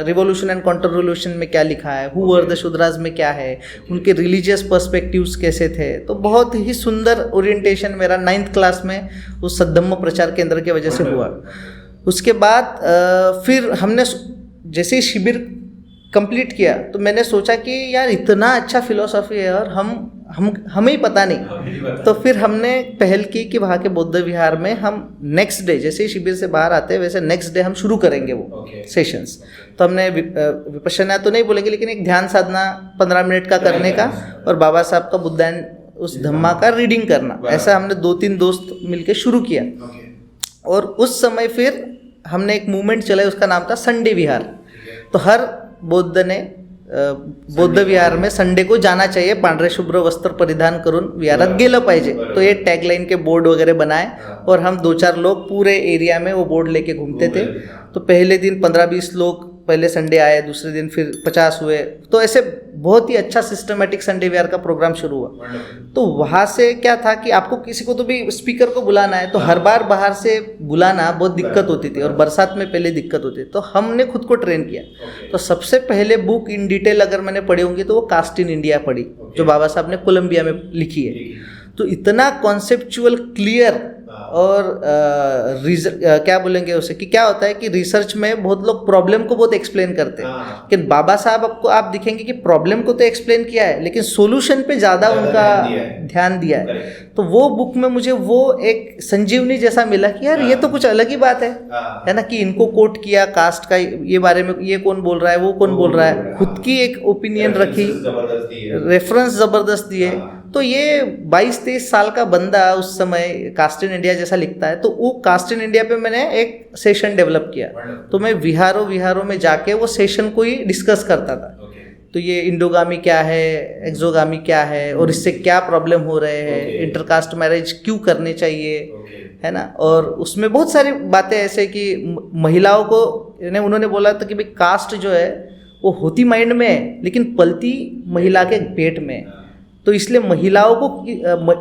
रिवॉल्यूशन एंड काउंटर रिवॉल्यूशन में क्या लिखा है, हु वर द शूद्रास में क्या है, उनके रिलीजियस पर्सपेक्टिव्स कैसे थे। तो बहुत ही सुंदर ओरिएंटेशन मेरा 9th क्लास में उस सद्धम्म प्रचार केंद्र की वजह से हुआ। उसके बाद फिर हमने जैसे ही शिविर कंप्लीट किया, तो मैंने सोचा कि यार इतना अच्छा फिलोसॉफी है और हमें ही पता नहीं। तो फिर हमने पहल की कि वहाँ के बौद्ध विहार में हम नेक्स्ट डे, जैसे ही शिविर से बाहर आते हैं वैसे नेक्स्ट डे हम शुरू करेंगे वो सेशंस। तो हमने विपश्यना तो नहीं बोलेंगे, लेकिन एक ध्यान साधना 15 मिनट का करने का, और बाबा साहब का बुद्धान उस धम्मा का रीडिंग करना, ऐसा हमने 2-3 दोस्त मिलके शुरू किया। और उस समय फिर हमने एक मूवमेंट चलाई, उसका नाम था संडे विहार। तो हर बौद्ध ने बौद्ध विहार में संडे को जाना चाहिए, पांढरे शुभ्र वस्त्र परिधान करून विहारात गेलं पाहिजे। तो ये टैगलाइन के बोर्ड वगैरह बनाए, और हम 2-4 लोग पूरे एरिया में वो बोर्ड लेके घूमते थे। तो पहले दिन 15-20 लोग पहले संडे आए, दूसरे दिन फिर 50 हुए। तो ऐसे बहुत ही अच्छा सिस्टमेटिक संडे विहार का प्रोग्राम शुरू हुआ। तो वहाँ से क्या था कि आपको किसी को तो भी स्पीकर को बुलाना है, तो हर बार बाहर से बुलाना बहुत दिक्कत होती थी, और बरसात में पहले दिक्कत होती थी। तो हमने खुद को ट्रेन किया। तो सबसे पहले बुक इन डिटेल अगर मैंने पढ़ी होंगी तो वो कास्ट इन इंडिया पढ़ी, जो बाबा साहब ने कोलंबिया में लिखी है। तो इतना कॉन्सेप्चुअल क्लियर, और क्या बोलेंगे उसे, कि क्या होता है कि रिसर्च में बहुत लोग प्रॉब्लम को बहुत एक्सप्लेन करते हैं, लेकिन बाबा साहब आपको आप दिखेंगे कि प्रॉब्लम को तो एक्सप्लेन किया है, लेकिन सॉल्यूशन पे ज़्यादा उनका ध्यान दिया है। तो वो बुक में मुझे वो एक संजीवनी जैसा मिला कि यार ये तो कुछ अलग ही बात है ना, कि इनको कोट किया कास्ट का, ये बारे में ये कौन बोल रहा है, वो कौन बोल रहा है, खुद की एक ओपिनियन रखी, रेफरेंस ज़बरदस्त दिए। तो ये 22-23 साल का बंदा उस समय कास्ट इन इंडिया जैसा लिखता है। तो वो कास्ट इन इंडिया पे मैंने एक सेशन डेवलप किया। तो मैं विहारों में जाके वो सेशन को ही डिस्कस करता था। तो ये इंडोगामी क्या है, एक्सोगामी क्या है, और इससे क्या प्रॉब्लम हो रहे हैं, इंटरकास्ट मैरिज क्यों करने चाहिए, है ना। और उसमें बहुत सारी बातें ऐसे कि महिलाओं को उन्होंने बोला था कि भाई कास्ट जो है वो होती माइंड में है, लेकिन पलती महिला के पेट में। तो इसलिए महिलाओं को,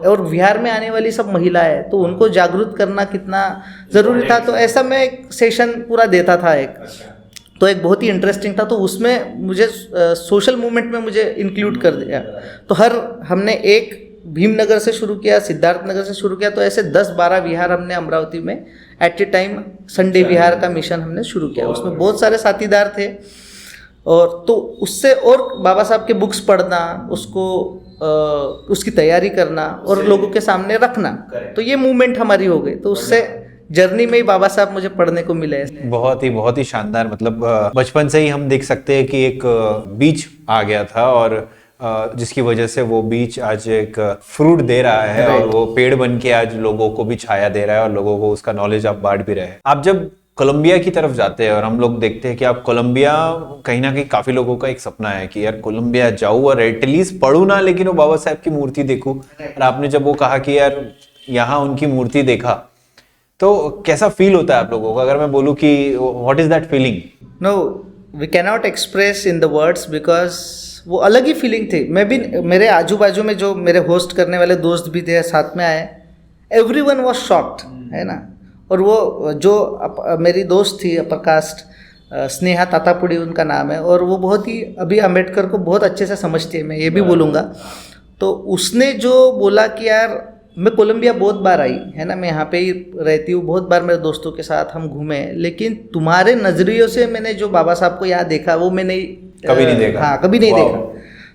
और विहार में आने वाली सब महिलाएं, तो उनको जागरूक करना कितना ज़रूरी था। तो ऐसा मैं एक सेशन पूरा देता था एक। तो एक बहुत ही इंटरेस्टिंग था। तो उसमें मुझे सोशल मूवमेंट में मुझे इंक्लूड कर दिया। तो हमने एक भीमनगर से शुरू किया, सिद्धार्थ नगर से शुरू किया। तो ऐसे 10-12 विहार हमने अमरावती में एट ए टाइम संडे विहार का मिशन हमने शुरू किया। उसमें बहुत सारे साथीदार थे। और तो उससे और बाबा साहब के बुक्स पढ़ना, उसको उसकी तैयारी करना और लोगों के सामने रखना, तो ये मूवमेंट हमारी हो गई। तो उससे जर्नी में ही बाबा साहब मुझे पढ़ने को मिले। बहुत ही शानदार। मतलब बचपन से ही हम देख सकते हैं कि एक बीज आ गया था, और जिसकी वजह से वो बीज आज एक फ्रूट दे रहा है, और वो पेड़ बन के आज लोगों को भी छाया दे रहा है, और लोगों को उसका नॉलेज आप बांट भी रहे हैं। आप जब कोलंबिया की तरफ जाते हैं, और हम लोग देखते हैं कि आप कोलंबिया, कहीं ना कहीं काफी लोगों का एक सपना है कि यार कोलंबिया जाऊँ और एटलीस्ट पढ़ूं ना, लेकिन वो बाबा साहब की मूर्ति देखूं। और आपने जब वो कहा कि यार यहाँ उनकी मूर्ति देखा, तो कैसा फील होता है आप लोगों को? अगर मैं बोलूं कि what is that feeling? No, we can not express in the words, because वो अलग ही फीलिंग थी। मैं भी, मेरे आजू बाजू में जो मेरे होस्ट करने वाले दोस्त भी थे, साथ में आए, एवरीवन वाज शॉक्ड, है ना। और वो जो मेरी दोस्त थी अपर कास्ट, स्नेहा तातापुड़ी उनका नाम है, और वो बहुत ही अभी अम्बेडकर को बहुत अच्छे से समझती है, मैं ये भी बोलूँगा। तो उसने जो बोला कि यार मैं कोलंबिया बहुत बार आई, है ना, मैं यहाँ पे ही रहती हूँ, बहुत बार मेरे दोस्तों के साथ हम घूमे, लेकिन तुम्हारे नज़रियों से मैंने जो बाबा साहब को यहाँ देखा वो मैंने कभी नहीं देखा। हाँ, कभी नहीं देखा।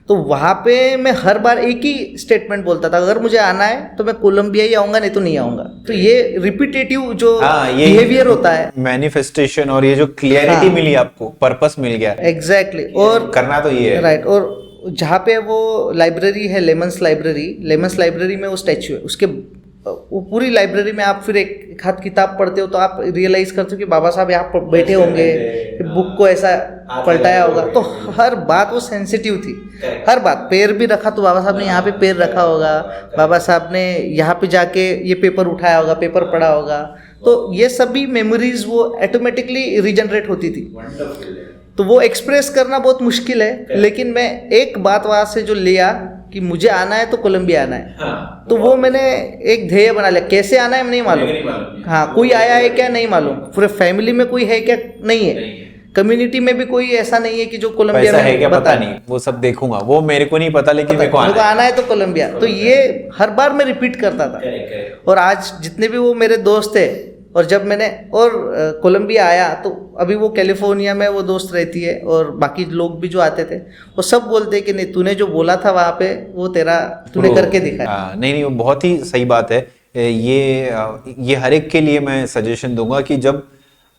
तो वहाँ पे मैं हर बार एक ही स्टेटमेंट बोलता था, अगर मुझे आना है तो मैं कोलंबिया ही आऊँगा, नहीं तो नहीं आऊँगा। तो ये रिपीटेटिव जो ये बिहेवियर होता है, मैनिफेस्टेशन और ये जो क्लियरिटी मिली आपको, पर्पस मिल गया, एग्जैक्टली। और करना तो ये है, राइट। और जहाँ पे वो लाइब्रेरी है, लेमन्स लाइब्रेरी में वो स्टैचू है, उसके वो पूरी लाइब्रेरी में आप फिर एक हाथ किताब पढ़ते हो तो आप रियलाइज करते हो कि बाबा साहब यहाँ पर बैठे होंगे, बुक को ऐसा पलटाया होगा। तो हर बात वो सेंसिटिव थी, हर बात। पैर भी रखा तो बाबा साहब ने यहाँ पे पैर रखा होगा, बाबा साहब ने यहाँ पे जाके ये पेपर उठाया होगा, पेपर पढ़ा होगा। तो ये सभी मेमोरीज वो ऑटोमेटिकली रीजनरेट होती थी। तो वो एक्सप्रेस करना बहुत मुश्किल है, लेकिन मैं एक बात वहाँ से जो लिया कि मुझे आना है तो कोलंबिया आना है। तो वो मैंने एक ध्येय बना लिया। कैसे आना है नहीं मालूम, हाँ, कोई आया है क्या नहीं मालूम, पूरे फैमिली में कोई है क्या नहीं है, कम्युनिटी में भी कोई ऐसा नहीं है कि जो कोलंबिया में है क्या पता नहीं, वो सब देखूंगा, वो मेरे को नहीं पता, लेकिन मेरे को आना है तो कोलंबिया। तो ये हर बार मैं रिपीट करता था। और आज जितने भी वो मेरे दोस्त है, और जब मैंने कोलंबिया आया तो अभी वो कैलिफोर्निया में वो दोस्त रहती है, और बाकी लोग भी जो आते थे वो सब बोलते हैं कि नहीं, तूने जो बोला था वहाँ पे वो तूने करके दिखाया। नहीं, वो बहुत ही सही बात है। ये हर एक के लिए मैं सजेशन दूंगा कि जब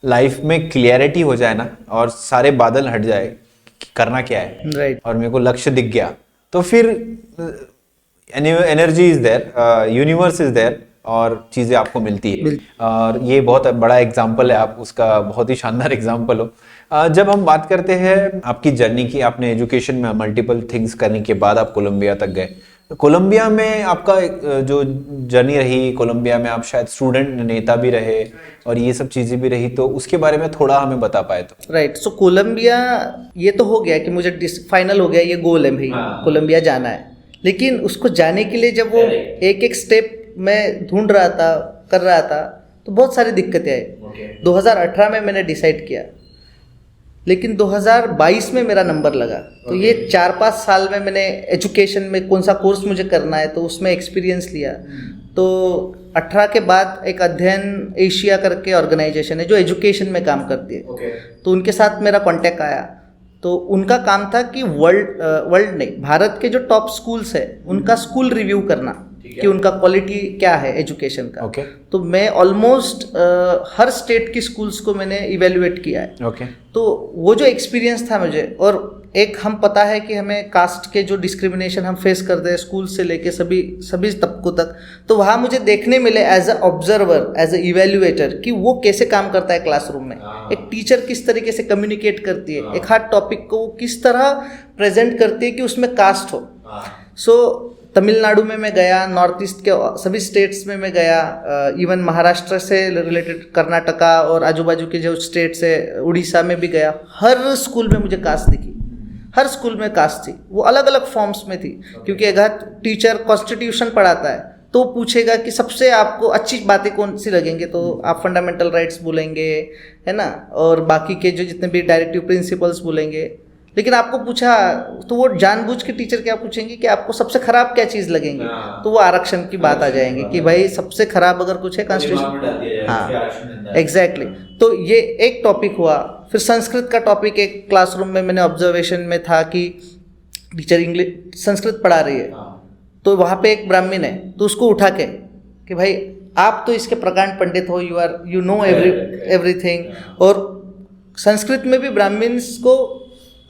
लाइफ में क्लियरिटी हो जाए ना, और सारे बादल हट जाए कि करना क्या है, राइट, और मेरे को लक्ष्य दिख गया, तो फिर energy is there, universe is there, और चीजें आपको मिलती है। और ये बहुत बड़ा एग्जाम्पल है, आप उसका बहुत ही शानदार एग्जाम्पल हो। जब हम बात करते हैं आपकी जर्नी की, आपने एजुकेशन में मल्टीपल थिंग्स करने के बाद आप कोलंबिया तक गए। कोलंबिया में आपका जो जर्नी रही, कोलंबिया में आप शायद स्टूडेंट नेता भी रहे और ये सब चीजें भी रही, तो उसके बारे में थोड़ा हमें बता पाए तो। राइट। सो कोलंबिया ये तो हो गया कि मुझे फाइनल हो गया, ये गोल है भाई, कोलंबिया जाना है। लेकिन उसको जाने के लिए जब वो एक एक स्टेप मैं ढूंढ रहा था, कर रहा था, तो बहुत सारी दिक्कतें आई। 2018 में मैंने डिसाइड किया, लेकिन 2022 में मेरा नंबर लगा। तो ये 4-5 साल में मैंने एजुकेशन में कौन सा कोर्स मुझे करना है तो उसमें एक्सपीरियंस लिया। तो 18 के बाद एक अध्ययन एशिया करके ऑर्गेनाइजेशन है जो एजुकेशन में काम करती है, तो उनके साथ मेरा कांटेक्ट आया। तो उनका काम था कि वर्ल्ड नहीं, भारत के जो टॉप स्कूल्स है उनका स्कूल रिव्यू करना कि उनका क्वालिटी क्या है एजुकेशन का। तो मैं ऑलमोस्ट हर स्टेट की स्कूल्स को मैंने इवेल्युएट किया है। तो वो जो एक्सपीरियंस था मुझे, और एक हम पता है कि हमें कास्ट के जो डिस्क्रिमिनेशन हम फेस करते हैं स्कूल से लेके सभी तबकों तक, तो वहाँ मुझे देखने मिले as a observer, as a evaluator कि वो कैसे काम करता है क्लासरूम में, एक टीचर किस तरीके से कम्युनिकेट करती है, एक हर टॉपिक को किस तरह प्रेजेंट करती है कि उसमें कास्ट हो। सो तमिलनाडु में मैं गया, नॉर्थ ईस्ट के सभी स्टेट्स में मैं गया, इवन महाराष्ट्र से रिलेटेड कर्नाटका और आजू बाजू के जो स्टेट्स है, उड़ीसा में भी गया। हर स्कूल में मुझे कास्ट दिखी, हर स्कूल में कास्ट थी, वो अलग अलग फॉर्म्स में थी। क्योंकि अगर टीचर कॉन्स्टिट्यूशन पढ़ाता है तो पूछेगा कि सबसे आपको अच्छी बातें कौन सी लगेंगे, तो आप फंडामेंटल राइट्स बोलेंगे, है ना, और बाकी के जो जितने भी डायरेक्टिव प्रिंसिपल्स बोलेंगे। लेकिन आपको पूछा तो वो जानबूझ के टीचर क्या पूछेंगे कि आपको सबसे खराब क्या चीज़ लगेंगे, तो वो आरक्षण की बात आ जाएंगे कि भाई सबसे खराब अगर कुछ है कॉन्स्टिट्यूशन। हाँ, एग्जैक्टली। तो ये एक टॉपिक हुआ। फिर संस्कृत का टॉपिक एक क्लासरूम में मैंने ऑब्जर्वेशन में था कि टीचर इंग्लिश संस्कृत पढ़ा रही है, तो वहाँ पे एक ब्राह्मण है, तो उसको उठा के कि भाई आप तो इसके प्रकांड पंडित हो, यू नो एवरीथिंग। और संस्कृत में भी ब्राह्मण्स को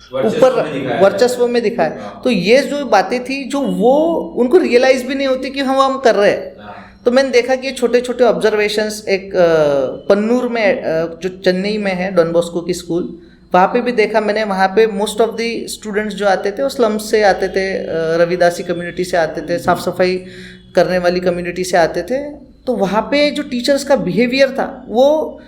ऊपर वर्चस्व में दिखाया। तो ये जो बातें थी जो वो उनको रियलाइज भी नहीं होती कि हम कर रहे हैं। तो मैंने देखा कि छोटे छोटे ऑब्जर्वेशंस, एक पन्नूर में जो चेन्नई में है डॉन बॉस्को की स्कूल, वहाँ पे भी देखा मैंने। वहाँ पे मोस्ट ऑफ दी स्टूडेंट्स जो आते थे वो स्लम्स से आते थे, रविदासी कम्युनिटी से आते थे, साफ सफाई करने वाली कम्युनिटी से आते थे। तो वहाँ पे जो टीचर्स का बिहेवियर था, वो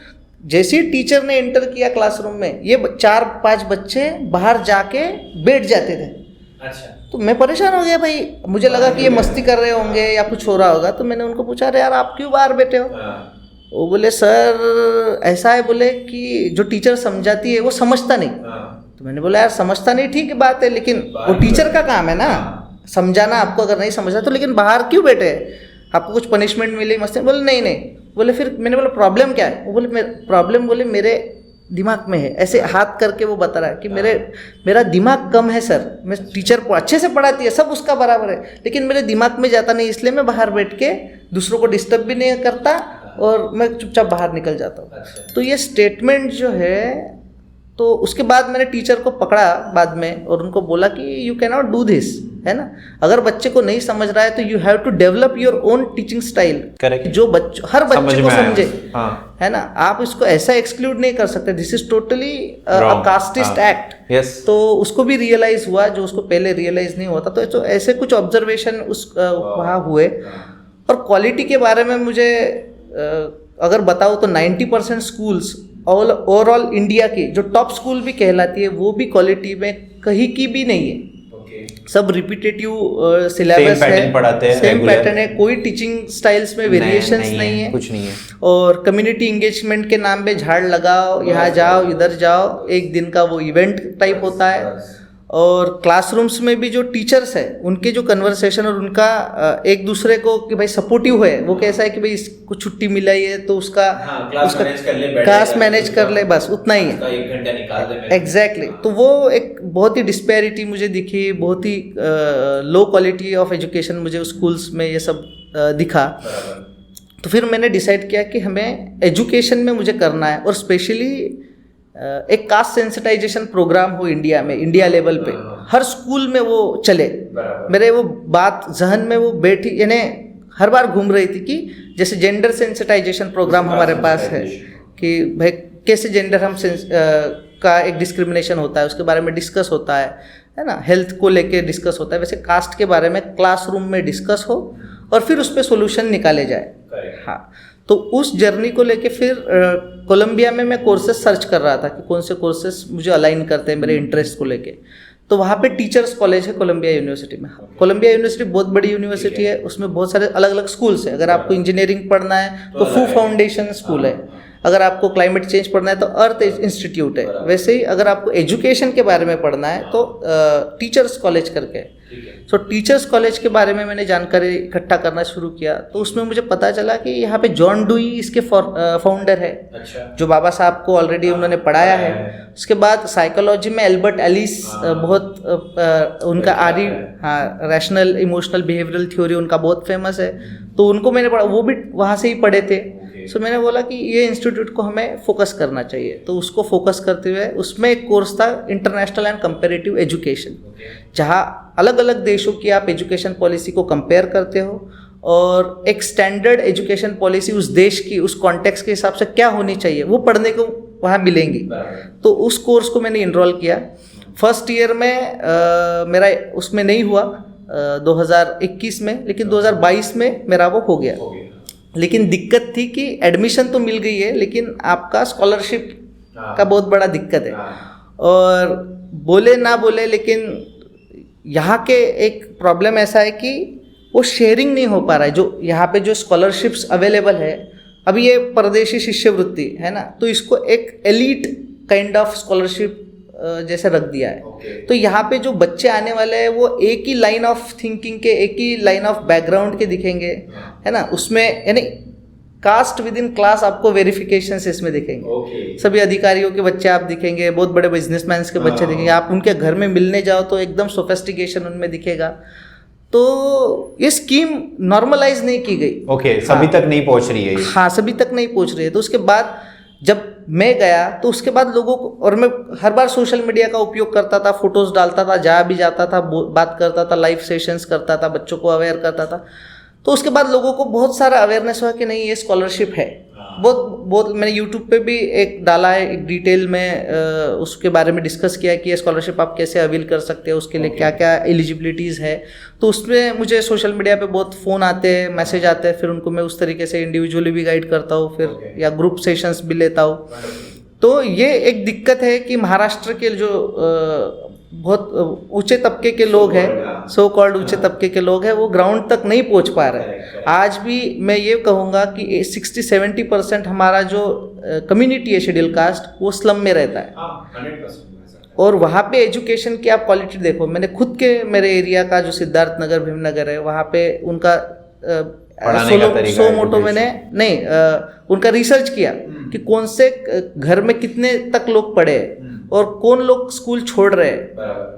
जैसे ही टीचर ने एंटर किया क्लासरूम में, ये 4-5 बच्चे बाहर जाके बैठ जाते थे। अच्छा। तो मैं परेशान हो गया भाई, मुझे लगा कि ये मस्ती कर रहे होंगे या कुछ हो रहा होगा। तो मैंने उनको पूछा, अरे यार आप क्यों बाहर बैठे हो? वो बोले सर ऐसा है, बोले कि जो टीचर समझाती है वो समझता नहीं। तो मैंने बोला यार समझता नहीं ठीक बात है, लेकिन वो टीचर का काम है ना समझाना आपको, अगर नहीं समझा तो। लेकिन बाहर क्यों बैठे, आपको कुछ पनिशमेंट मिली मस्ती? बोले नहीं। बोले फिर मैंने बोला प्रॉब्लम क्या है? वो बोले प्रॉब्लम, बोले मेरे दिमाग में है, ऐसे हाथ करके वो बता रहा है कि मेरा दिमाग कम है सर, मैं टीचर को अच्छे से पढ़ाती है, सब उसका बराबर है, लेकिन मेरे दिमाग में जाता नहीं, इसलिए मैं बाहर बैठ के दूसरों को डिस्टर्ब भी नहीं करता और मैं चुपचाप बाहर निकल जाता हूँ। तो ये स्टेटमेंट जो है, तो उसके बाद मैंने टीचर को पकड़ा बाद में और उनको बोला कि you can not do this, है ना, अगर बच्चे को नहीं समझ रहा है तो you have to develop your own teaching style, जो हर बच्चे को समझे, है ना, आप इसको ऐसा एक्सक्लूड नहीं कर सकते, this is totally casteist act. तो उसको भी रियलाइज हुआ जो उसको पहले रियलाइज नहीं होता। तो ऐसे कुछ ऑब्जर्वेशन वहाँ हुए। और क्वालिटी के बारे में मुझे अगर बताऊँ तो 90% स्कूल्स ओवरऑल इंडिया की जो टॉप स्कूल भी कहलाती है वो भी क्वालिटी में कहीं की भी नहीं है। सब रिपीटेटिव सिलेबस है, सेम पैटर्न है, कोई टीचिंग स्टाइल्स में वेरिएशंस नहीं है, कुछ नहीं है। और कम्युनिटी इंगेजमेंट के नाम पे झाड़ लगाओ, यहाँ जाओ इधर जाओ, एक दिन का वो इवेंट टाइप होता है। और क्लासरूम्स में भी जो टीचर्स है उनके जो कन्वर्सेशन और उनका एक दूसरे को कि भाई सपोर्टिव है, वो कैसा है कि भाई इसको छुट्टी मिला है तो उसका क्लास मैनेज कर ले, बस उतना ही है, 1 घंटा निकाल दे। एग्जैक्टली। तो वो एक बहुत ही डिस्पैरिटी मुझे दिखी, बहुत ही लो क्वालिटी ऑफ एजुकेशन मुझे स्कूल्स में ये सब दिखा। तो फिर मैंने डिसाइड किया कि हमें एजुकेशन में मुझे करना है और स्पेशली एक कास्ट सेंसिटाइजेशन प्रोग्राम हो इंडिया में, इंडिया लेवल पे हर स्कूल में वो चले। मेरे वो बात जहन में वो बैठी, यानी हर बार घूम रही थी कि जैसे जेंडर सेंसिटाइजेशन प्रोग्राम हमारे पास है कि भाई कैसे जेंडर का एक डिस्क्रिमिनेशन होता है उसके बारे में डिस्कस होता है ना, हेल्थ को लेके डिस्कस होता है, वैसे कास्ट के बारे में क्लासरूम में डिस्कस हो और फिर उस पर सोल्यूशन निकाले जाए। हाँ, तो उस जर्नी को लेके फिर कोलंबिया में मैं कोर्सेस सर्च कर रहा था कि कौन से कोर्सेस मुझे अलाइन करते हैं मेरे इंटरेस्ट को लेके। तो वहाँ पे टीचर्स कॉलेज है कोलंबिया यूनिवर्सिटी में। कोलंबिया यूनिवर्सिटी बहुत बड़ी यूनिवर्सिटी है, उसमें बहुत सारे अलग अलग स्कूल्स है। अगर आपको इंजीनियरिंग पढ़ना है तो फू फाउंडेशन स्कूल है, अगर आपको क्लाइमेट चेंज पढ़ना है तो अर्थ इंस्टीट्यूट है। वैसे ही अगर आपको एजुकेशन के बारे में पढ़ना है तो टीचर्स कॉलेज करके है। सो टीचर्स कॉलेज के बारे में मैंने जानकारी इकट्ठा करना शुरू किया, तो उसमें मुझे पता चला कि यहाँ पे जॉन डुई इसके फाउंडर है। अच्छा। जो बाबा साहब को ऑलरेडी उन्होंने पढ़ाया है। उसके बाद साइकोलॉजी में एल्बर्ट एलिस बहुत उनका रैशनल इमोशनल बिहेवियरल थ्योरी उनका बहुत फेमस है, तो उनको मैंने पढ़ा, वो भी वहाँ से ही पढ़े थे। सो मैंने बोला कि ये इंस्टीट्यूट को हमें फोकस करना चाहिए, तो उसको फोकस करते हुए उसमें एक कोर्स था इंटरनेशनल एंड कंपैरेटिव एजुकेशन, जहाँ अलग अलग देशों की आप एजुकेशन पॉलिसी को कंपेयर करते हो और एक स्टैंडर्ड एजुकेशन पॉलिसी उस देश की उस कॉन्टेक्स्ट के हिसाब से क्या होनी चाहिए वो पढ़ने को वहाँ मिलेंगी। तो उस कोर्स को मैंने इनरोल किया। फर्स्ट ईयर में मेरा उसमें नहीं हुआ 2021 में, लेकिन 2022 में मेरा वो हो गया। लेकिन दिक्कत थी कि एडमिशन तो मिल गई है लेकिन आपका स्कॉलरशिप का बहुत बड़ा दिक्कत है। और बोले ना बोले लेकिन यहाँ के एक प्रॉब्लम ऐसा है कि वो शेयरिंग नहीं हो पा रहा है। जो यहाँ पे जो स्कॉलरशिप्स अवेलेबल है, अभी ये परदेशी शिष्यवृत्ति है ना, तो इसको एक एलीट काइंड ऑफ स्कॉलरशिप जैसे रख दिया है। तो यहाँ पे जो बच्चे आने वाले हैं वो एक ही लाइन ऑफ थिंकिंग के, एक ही लाइन ऑफ बैकग्राउंड के दिखेंगे, है ना। उसमें यानी कास्ट विद इन क्लास आपको वेरिफिकेशंस इसमें दिखेंगे। सभी अधिकारियों के बच्चे आप दिखेंगे, बहुत बड़े बिजनेसमैन के बच्चे दिखेंगे। आप उनके घर में मिलने जाओ तो एकदम सोफिस्टिकेशन उनमें दिखेगा। तो ये स्कीम नॉर्मलाइज नहीं की गई। सभी तक नहीं पहुंच रही है। हाँ, सभी तक नहीं पहुंच रही है। तो उसके बाद जब मैं गया तो उसके बाद लोगों को, और मैं हर बार सोशल मीडिया का उपयोग करता था, फोटोज डालता था, जहाँ भी जाता था बात करता था, लाइव सेशंस करता था, बच्चों को अवेयर करता था। तो उसके बाद लोगों को बहुत सारा अवेयरनेस हुआ कि नहीं ये स्कॉलरशिप है। बहुत मैंने यूट्यूब पे भी एक डाला है, एक डिटेल में उसके बारे में डिस्कस किया कि ये स्कॉलरशिप आप कैसे अवेल कर सकते हो, उसके लिए क्या क्या एलिजिबिलिटीज़ है। तो उसमें मुझे सोशल मीडिया पे बहुत फ़ोन आते हैं, मैसेज आते हैं, फिर उनको मैं उस तरीके से इंडिविजुअली भी गाइड करता हूँ, फिर या ग्रुप सेशंस भी लेता हूँ। तो ये एक दिक्कत है कि महाराष्ट्र के जो बहुत ऊंचे तबके के लोग हैं, सो कॉल्ड ऊंचे तबके के लोग हैं, वो ग्राउंड तक नहीं पहुंच पा रहे। आज भी मैं ये कहूँगा कि 60-70% हमारा जो कम्युनिटी है शेड्यूल कास्ट, वो स्लम में रहता है। और वहाँ पे एजुकेशन की आप क्वालिटी देखो, मैंने खुद के मेरे एरिया का जो सिद्धार्थ नगर भीमनगर है, वहाँ पे उनका पढ़ाने का तरीका, सो मोटो education। मैंने नहीं उनका रिसर्च किया कि कौन से घर में कितने तक लोग पढ़े हैं और कौन लोग स्कूल छोड़ रहे हैं।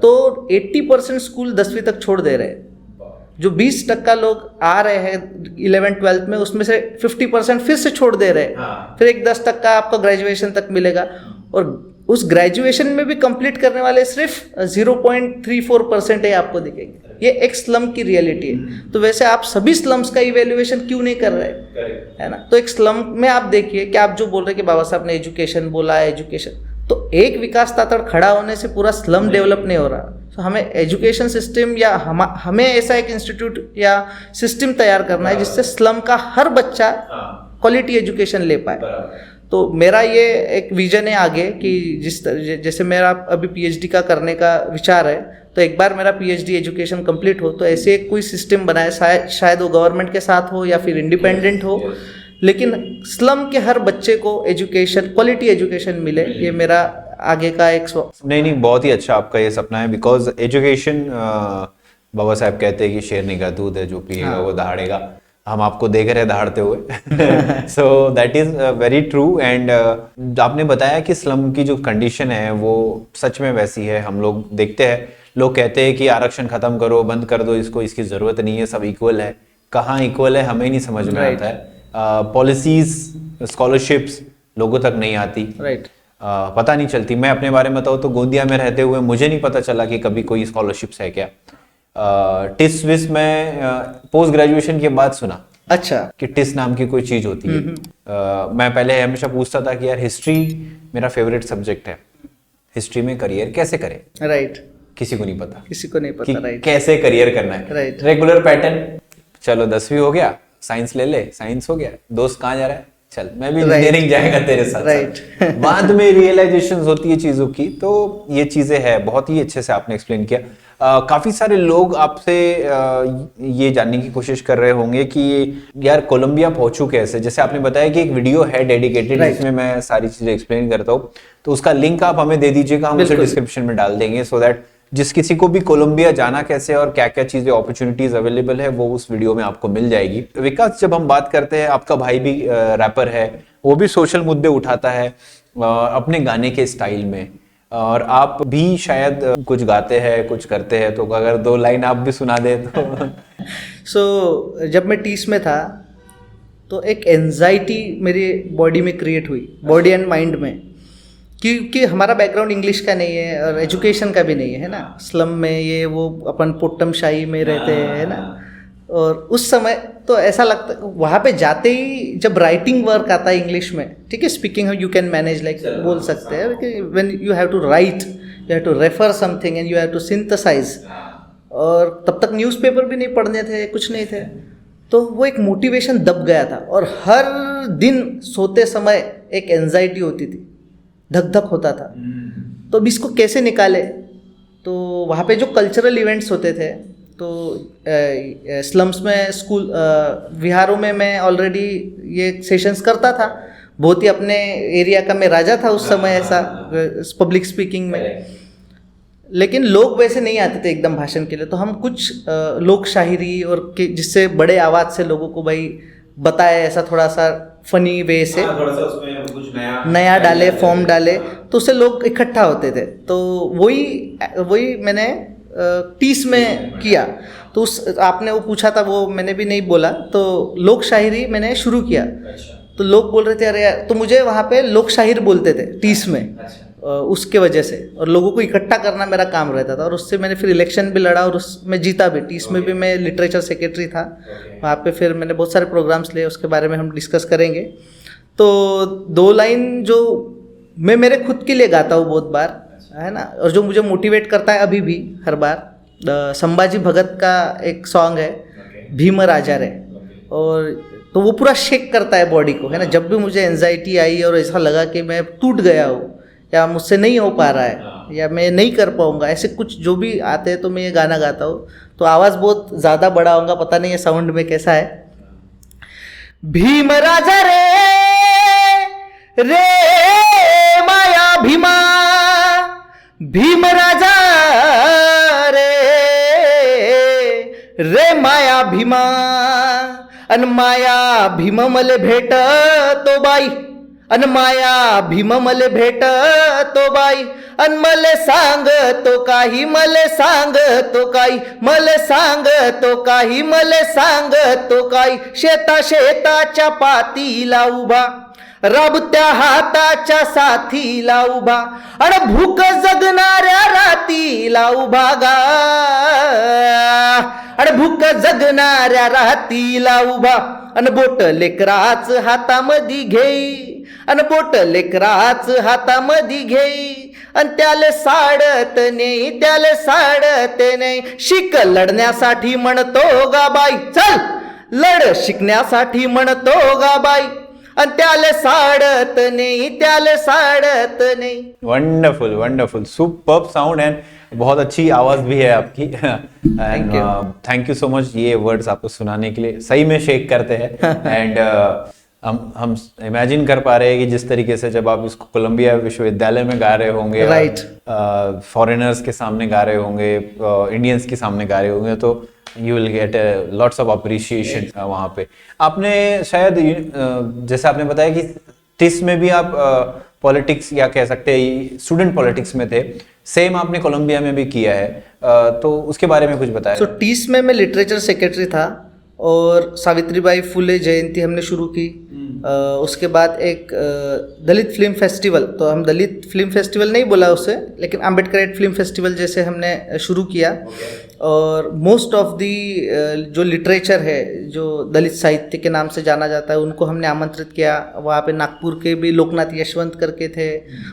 तो 80% स्कूल 10वीं तक छोड़ दे रहे हैं। जो 20% लोग आ रहे हैं 11th-12th में, उसमें से 50% फिर से छोड़ दे रहे हैं। फिर एक 10% आपका ग्रेजुएशन तक मिलेगा, और उस ग्रेजुएशन में भी कंप्लीट करने वाले सिर्फ 0.34% है आपको दिखेंगे। ये एक स्लम की रियलिटी है। तो वैसे आप सभी स्लम्स का इवेल्युएशन क्यों नहीं कर रहे, है ना? तो एक स्लम में आप देखिए कि आप जो बोल रहे हैं कि बाबा साहब ने एजुकेशन बोला है, एजुकेशन, तो एक विकास तातड़ खड़ा होने से पूरा स्लम डेवलप नहीं हो रहा। तो हमें एजुकेशन सिस्टम या हमें ऐसा एक इंस्टीट्यूट या सिस्टम तैयार करना है जिससे स्लम का हर बच्चा क्वालिटी एजुकेशन ले पाए। तो मेरा ये एक विजन है आगे कि जैसे मेरा अभी पीएचडी का करने का विचार है, तो एक बार मेरा पीएचडी एजुकेशन कंप्लीट हो तो ऐसे कोई सिस्टम बनाए, शायद वो गवर्नमेंट के साथ हो या फिर इंडिपेंडेंट हो, लेकिन स्लम के हर बच्चे को एजुकेशन, क्वालिटी एजुकेशन मिले। ये मेरा आगे का एक नहीं, बहुत ही अच्छा आपका ये सपना है। बिकॉज एजुकेशन, बाबा साहब कहते हैं कि शेरनी का दूध है, जो पिएगा वो दहाड़ेगा। हम आपको देख रहे हैं दहाड़ते हुए। So that is very true. And आपने बताया कि स्लम की जो कंडीशन है वो सच में वैसी है। हम लोग देखते हैं, लोग कहते हैं कि आरक्षण खत्म करो, बंद कर दो इसको, इसकी जरूरत नहीं है, सब इक्वल है। कहाँ इक्वल है हमें नहीं समझ में आता है। पॉलिसीज, स्कॉलरशिप्स लोगों तक नहीं आती, पता नहीं चलती। मैं अपने बारे में बताऊँ तो गोंदिया में रहते हुए मुझे नहीं पता चला कि कभी कोई स्कॉलरशिप्स है क्या। टिस विस में पोस्ट ग्रेजुएशन के बाद सुना अच्छा कि टिस नाम की कोई चीज होती है। मैं पहले हमेशा पूछता था कि यार हिस्ट्री मेरा फेवरेट सब्जेक्ट है, हिस्ट्री में करियर कैसे करें? राइट, किसी को नहीं पता, किसी को नहीं पता। राइट, कैसे करियर करना है। राइट, रेगुलर पैटर्न, चलो 10वीं हो गया, साइंस ले ले, साइंस हो गया, दोस्त कहाँ जा रहा है, चल मैं भी इंजीनियरिंग जाएगा तेरे साथ। राइट। बाद में रियलाइजेशंस होती है चीजों की। तो ये चीजें हैं, बहुत ही अच्छे से आपने एक्सप्लेन किया। काफी सारे लोग आपसे ये जानने की कोशिश कर रहे होंगे कि यार कोलंबिया पहुंचू कैसे। जैसे आपने बताया कि एक वीडियो है डेडिकेटेड जिसमें मैं सारी चीजें एक्सप्लेन करता हूँ, तो उसका लिंक आप हमें दे दीजिएगा, हम उसे डिस्क्रिप्शन में डाल देंगे, सो दैट जिस किसी को भी कोलंबिया जाना कैसे और क्या क्या चीजें अपॉर्चुनिटीज अवेलेबल है वो उस वीडियो में आपको मिल जाएगी। विकास, जब हम बात करते हैं, आपका भाई भी रैपर है, वो भी सोशल मुद्दे उठाता है अपने गाने के स्टाइल में, और आप भी शायद कुछ गाते हैं, कुछ करते हैं, तो अगर 2 लाइन आप भी सुना दे तो। सो जब मैं टीस में था तो एक एंजाइटी मेरी बॉडी में क्रिएट हुई, बॉडी एंड माइंड में, क्योंकि हमारा बैकग्राउंड इंग्लिश का नहीं है और एजुकेशन का भी नहीं है ना। स्लम में ये वो अपन पोट्टम शाही में रहते हैं, है ना। और उस समय तो ऐसा लगता, वहाँ पे जाते ही जब राइटिंग वर्क आता है इंग्लिश में, ठीक है, speaking you can manage, like बोल सकते हैं कि when you have to write, you have to refer something and you have to synthesise. और तब तक न्यूज़पेपर भी नहीं पढ़ने थे, कुछ नहीं थे, तो वो एक मोटिवेशन दब गया था। और हर दिन सोते समय एक एंजाइटी होती थी, धक धक होता था। तो अब इसको कैसे निकाले? तो वहाँ पे जो कल्चरल इवेंट्स होते थे, तो स्लम्स में, स्कूल, विहारों में मैं ऑलरेडी ये सेशंस करता था। बहुत ही अपने एरिया का मैं राजा था उस समय, ऐसा पब्लिक स्पीकिंग में। लेकिन लोग वैसे नहीं आते थे एकदम भाषण के लिए, तो हम कुछ लोक शायरी और जिससे बड़े आवाज़ से लोगों को भाई बताए, ऐसा थोड़ा सा फनी वे से, थोड़ा सा उसमें कुछ नया डाले, फॉर्म डाले, तो उससे लोग इकट्ठा होते थे। तो वही मैंने 30 में किया। तो उस आपने वो पूछा था, वो मैंने भी नहीं बोला, तो लोक शायरी मैंने शुरू किया। तो लोग बोल रहे थे अरे यार, तो मुझे वहाँ पे लोक शायर बोलते थे 30 में, उसके वजह से, और लोगों को इकट्ठा करना मेरा काम रहता था। और उससे मैंने फिर इलेक्शन भी लड़ा और उसमें जीता भी। 30 में भी मैं लिटरेचर सेक्रेटरी था वहाँ पे। फिर मैंने बहुत सारे प्रोग्राम्स लिए, उसके बारे में हम डिस्कस करेंगे। तो 2 लाइन जो मैं मेरे खुद के लिए गाता हूँ बहुत बार, है ना, और जो मुझे मोटिवेट करता है अभी भी हर बार, संभाजी भगत का एक सॉन्ग है, भीम राजा रे। और तो वो पूरा शेक करता है बॉडी को, है ना। जब भी मुझे एंजाइटी आई और ऐसा लगा कि मैं टूट गया हूँ या मुझसे नहीं हो पा रहा है या मैं नहीं कर पाऊँगा, ऐसे कुछ जो भी आते हैं, तो मैं ये गाना गाता हूँ। तो आवाज़ बहुत ज़्यादा बड़ा होगा, पता नहीं है साउंड में कैसा है। भीम राजा रे रे माया भीमा, भीम राजा रे रे माया भीमा, अन माया भीम मले भेट तो बाई, अन माया भीम मले भेट तो बाई, अन मले सांग तो काही, मले सांग तो काही, मले सांग तो काही, मले सांग तो काही. शेता शेताच्या पातीला उभा, राबत्या हाताच्या साथीला उभा, अन भूक जगणाऱ्या रातीला उभा गा, अन भूक जगणाऱ्या रातीला उभा. अन बोट लेकराच हातामध्ये घेई, अन बोट लेकराच हातामध्ये घेई, अन त्याले साडत नाही, त्याले साडत नाही. शिक लढण्यासाठी म्हणतो गा बाई, चल लढ शिकण्यासाठी म्हणतो गा बाई, अन त्याले साडत नाही, त्याले साडत नाही. Wonderful wonderful, superb sound and बहुत अच्छी आवाज भी है आपकी. थैंक यू सो मच ये वर्ड्स आपको सुनाने के लिए, सही में शेक करते हैं. एंड हम इमेजिन कर पा रहे हैं कि जिस तरीके से जब आप इसको कोलंबिया विश्वविद्यालय में गा रहे होंगे, राइट, फॉरेनर्स के सामने गा रहे होंगे, इंडियंस के सामने गा रहे होंगे, तो you will get lots of appreciation वहाँ पे. आपने शायद जैसे आपने बताया कि टिस में भी आप पॉलिटिक्स या कह सकते हैं स्टूडेंट पॉलिटिक्स में थे, सेम आपने कोलंबिया में भी किया है, तो उसके बारे में कुछ बताया. सो टीस में मैं लिटरेचर सेक्रेटरी था और सावित्रीबाई फुले जयंती हमने शुरू की. उसके बाद एक दलित फिल्म फेस्टिवल, तो हम दलित फिल्म फेस्टिवल नहीं बोला उसे, लेकिन अम्बेडकरेट फिल्म फेस्टिवल जैसे हमने शुरू किया. और मोस्ट ऑफ दी जो लिटरेचर है, जो दलित साहित्य के नाम से जाना जाता है, उनको हमने आमंत्रित किया. वहाँ पे नागपुर के भी लोकनाथ यशवंत करके थे,